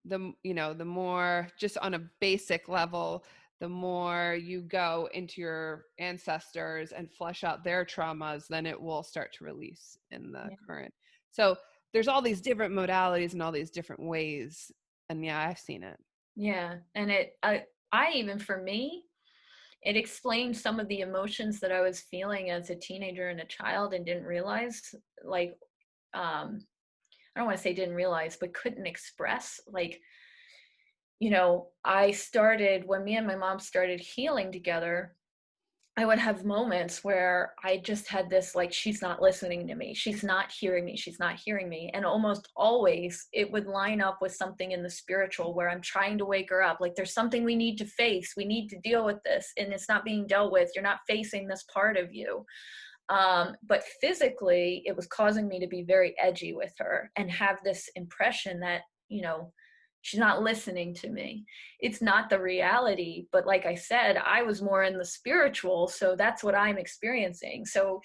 The more, just on a basic level, the more you go into your ancestors and flush out their traumas, then it will start to release in the Yeah. current. So there's all these different modalities and all these different ways. And yeah, I've seen it. Yeah. And I even, for me, it explained some of the emotions that I was feeling as a teenager and a child and didn't realize, like, I don't want to say didn't realize, but couldn't express. Like, I started, when me and my mom started healing together, I would have moments where I just had this, like, she's not listening to me. She's not hearing me. She's not hearing me. And almost always it would line up with something in the spiritual where I'm trying to wake her up. Like, there's something we need to face. We need to deal with this. And it's not being dealt with. You're not facing this part of you. But physically, it was causing me to be very edgy with her and have this impression that, she's not listening to me. It's not the reality. But like I said, I was more in the spiritual. So that's what I'm experiencing. So,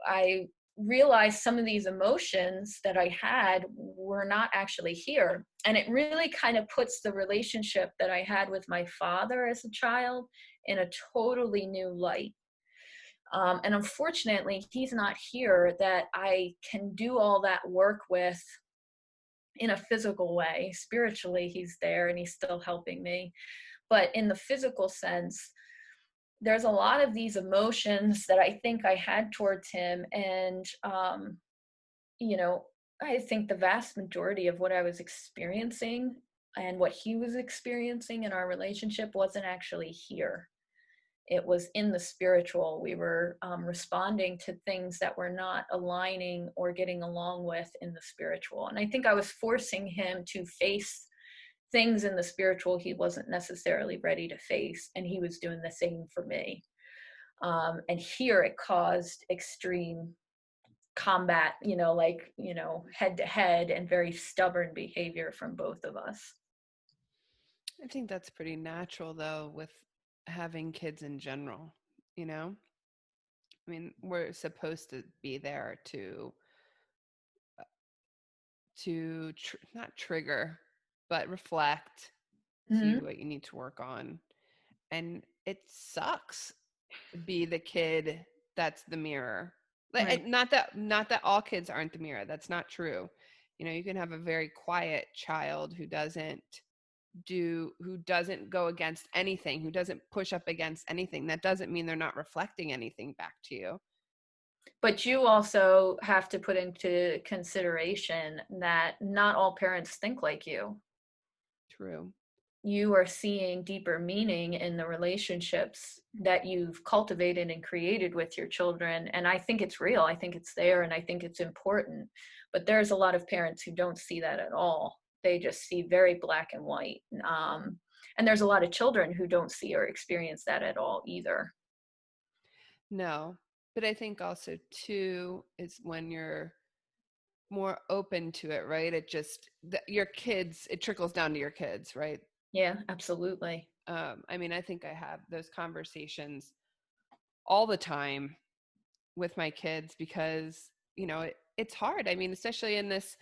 I realized some of these emotions that I had were not actually here. And it really kind of puts the relationship that I had with my father as a child in a totally new light. And unfortunately, he's not here that I can do all that work with in a physical way. Spiritually, he's there and he's still helping me. But in the physical sense, there's a lot of these emotions that I think I had towards him. And, you know, I think the vast majority of what I was experiencing and what he was experiencing in our relationship wasn't actually here. It was in the spiritual. We were responding to things that were not aligning or getting along with in the spiritual. And I think I was forcing him to face things in the spiritual he wasn't necessarily ready to face. And he was doing the same for me. And here it caused extreme combat, head to head, and very stubborn behavior from both of us. I think that's pretty natural though with having kids in general, you know? I mean, we're supposed to be there to not trigger, but reflect, see Hmm. what you need to work on. And it sucks to be the kid that's the mirror. Right. Not that all kids aren't the mirror. That's not true. You know, you can have a very quiet child who doesn't go against anything, who doesn't push up against anything. That doesn't mean they're not reflecting anything back to you. But you also have to put into consideration that not all parents think like you. True. You are seeing deeper meaning in the relationships that you've cultivated and created with your children. And I think it's real. I think it's there and I think it's important. But there's a lot of parents who don't see that at all. They just see very black and white. And there's a lot of children who don't see or experience that at all either. No. But I think also too is when you're more open to it, right? Your kids, it trickles down to your kids, right? Yeah, absolutely. I mean, I think I have those conversations all the time with my kids because, it's hard. I mean, especially in this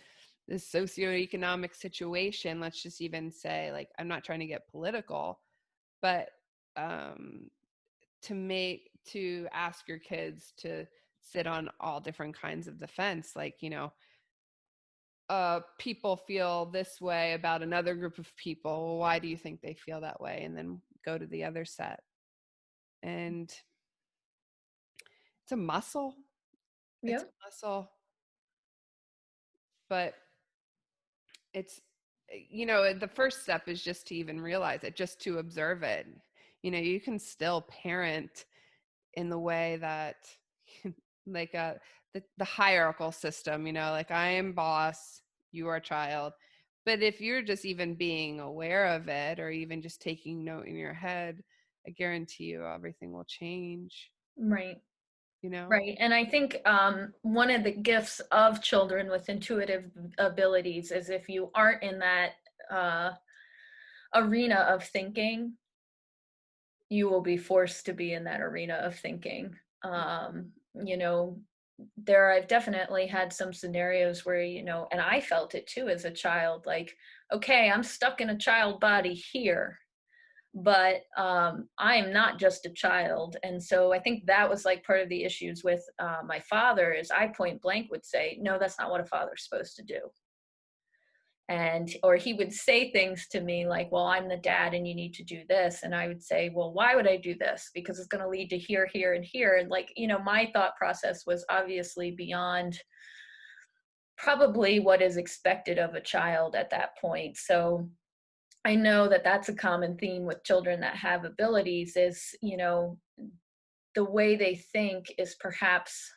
socioeconomic situation, let's just even say, like, I'm not trying to get political, but um, to ask your kids to sit on all different kinds of the fence, like, people feel this way about another group of people. Well, why do you think they feel that way? And then go to the other set. And it's a muscle. It's Yeah. a muscle, but it's, the first step is just to even realize it, just to observe it. You can still parent in the way that, like, the hierarchical system, like, I am boss, you are child. But if you're just even being aware of it, or even just taking note in your head, I guarantee you everything will change, Right. you know? Right. And I think one of the gifts of children with intuitive abilities is if you aren't in that uh, arena of thinking, you will be forced to be in that arena of thinking. You know, I've definitely had some scenarios where, and I felt it too as a child, like, okay, I'm stuck in a child body here, but I'm not just a child. And so I think that was like part of the issues with my father is I point blank would say, no, that's not what a father's supposed to do. And or he would say things to me like, well, I'm the dad and you need to do this, and I would say, well, why would I do this? Because it's going to lead to here, here, and here. And like, my thought process was obviously beyond probably what is expected of a child at that point. So I know that that's a common theme with children that have abilities is, the way they think is perhaps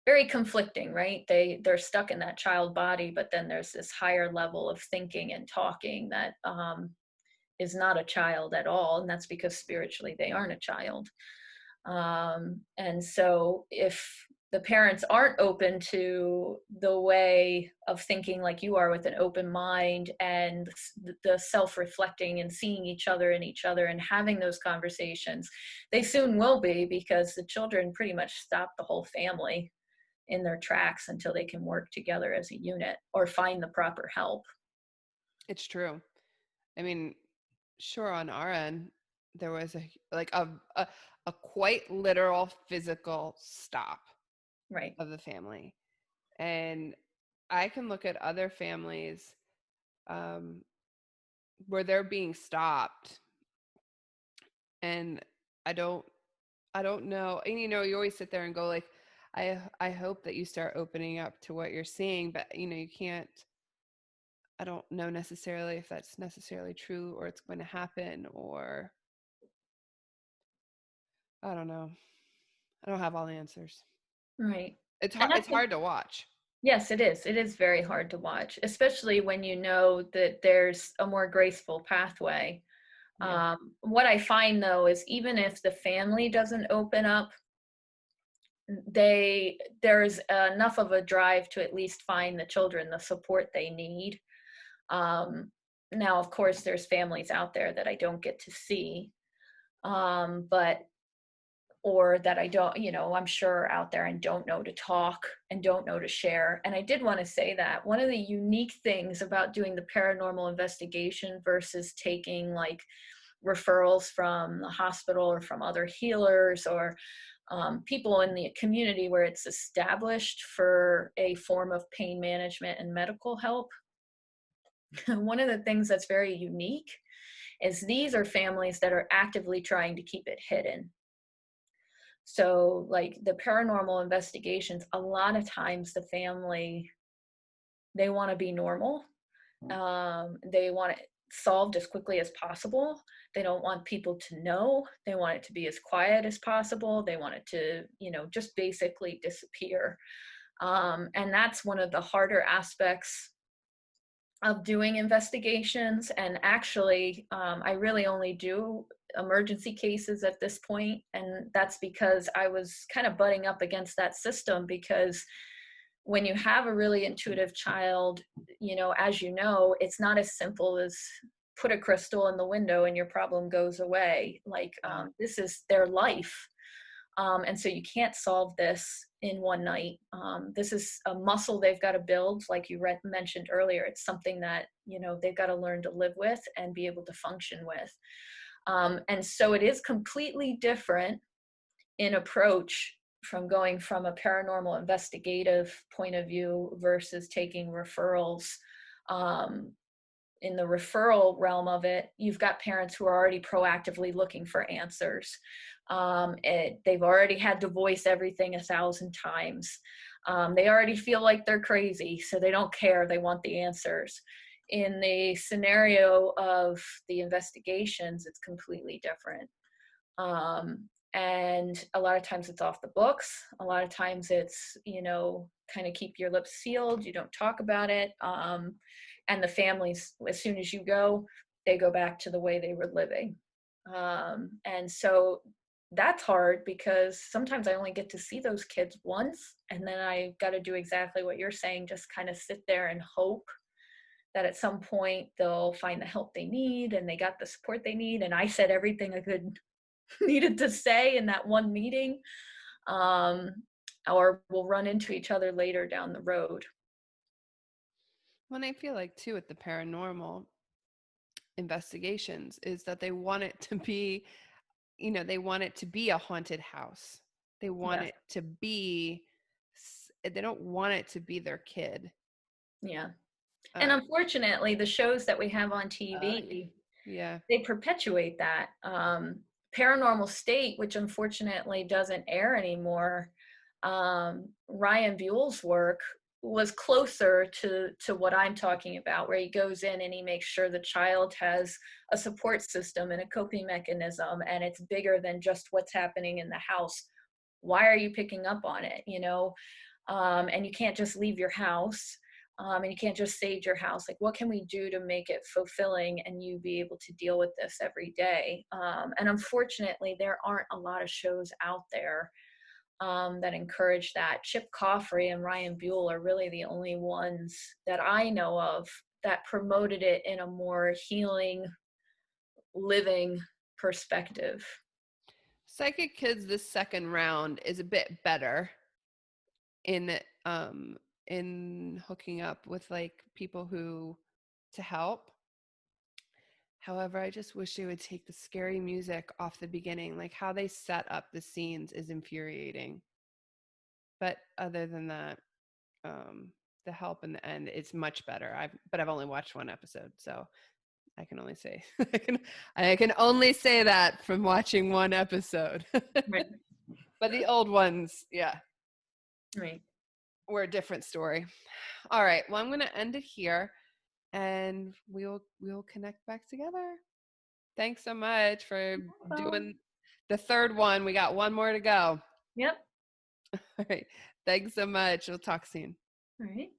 very conflicting, right? They're stuck in that child body, but then there's this higher level of thinking and talking that is not a child at all, and that's because spiritually they aren't a child. And so if the parents aren't open to the way of thinking like you are with an open mind and the self-reflecting and seeing each other in each other and having those conversations, they soon will be, because the children pretty much stop the whole family in their tracks until they can work together as a unit or find the proper help. It's true. I mean, sure, on our end, there was a quite literal physical stop Right. of the family. And I can look at other families, um, where they're being stopped, and I don't I don't know. And you always sit there and go, like, I hope that you start opening up to what you're seeing, but you can't. I don't know necessarily if that's necessarily true, or it's going to happen, or I don't know. I don't have all the answers. Right. It's And hard. that's It's hard to watch. yes, it is. It is very hard to watch, especially when you know that there's a more graceful pathway. Yeah, What I find though is even if the family doesn't open up, there's enough of a drive to at least find the children the support they need. Um, Now, of course, there's families out there that I don't get to see, but or that I don't, I'm sure out there and don't know to talk and don't know to share. And I did want to say that one of the unique things about doing the paranormal investigation versus taking like referrals from the hospital or from other healers or people in the community where it's established for a form of pain management and medical help. One of the things that's very unique is these are families that are actively trying to keep it hidden. So like the paranormal investigations, a lot of times the family, they want to be normal. They want it solved as quickly as possible. They don't want people to know. They want it to be as quiet as possible. They want it to, just basically disappear. And that's one of the harder aspects of doing investigations. And actually, I really only do emergency cases at this point, and that's because I was kind of butting up against that system, because when you have a really intuitive child, as you know, it's not as simple as put a crystal in the window and your problem goes away. Like this is their life. And so you can't solve this in one night. This is a muscle they've got to build, like you mentioned earlier. It's something that, they've got to learn to live with and be able to function with. And so it is completely different in approach from going from a paranormal investigative point of view versus taking referrals. In the referral realm of it, you've got parents who are already proactively looking for answers. They've already had to voice everything 1,000 times. They already feel like they're crazy, so they don't care. They want the answers. In the scenario of the investigations, it's completely different. And a lot of times it's off the books. A lot of times it's, kind of keep your lips sealed. You don't talk about it. And the families, as soon as you go, they go back to the way they were living. And so that's hard, because sometimes I only get to see those kids once, and then I got to do exactly what you're saying, just kind of sit there and hope that at some point they'll find the help they need and they got the support they need. And I said everything I could needed to say in that one meeting, or we'll run into each other later down the road. When I feel like too with the paranormal investigations is that they want it to be, they want it to be a haunted house. They want Yeah. it to be, they don't want it to be their kid. Yeah. And unfortunately, the shows that we have on TV, yeah, they perpetuate that. Paranormal State, which unfortunately doesn't air anymore, Ryan Buell's work was closer to what I'm talking about, where he goes in and he makes sure the child has a support system and a coping mechanism, and it's bigger than just what's happening in the house. Why are you picking up on it? And you can't just leave your house. And you can't just sage your house. Like, what can we do to make it fulfilling and you be able to deal with this every day? And unfortunately, there aren't a lot of shows out there that encourage that. Chip Coffrey and Ryan Buell are really the only ones that I know of that promoted it in a more healing, living perspective. Psychic Kids, this second round is a bit better in hooking up with like people to help. However, I just wish they would take the scary music off the beginning. Like how they set up the scenes is infuriating. But other than that, the help in the end is much better. I've only watched one episode, so I can only say I can only say that from watching one episode. Right. But the old ones, yeah, Right. were a different story. All right, well, I'm going to end it here, and we'll connect back together. Thanks so much for doing the third one. We got one more to go. Yep. All right. Thanks so much. We'll talk soon. All right.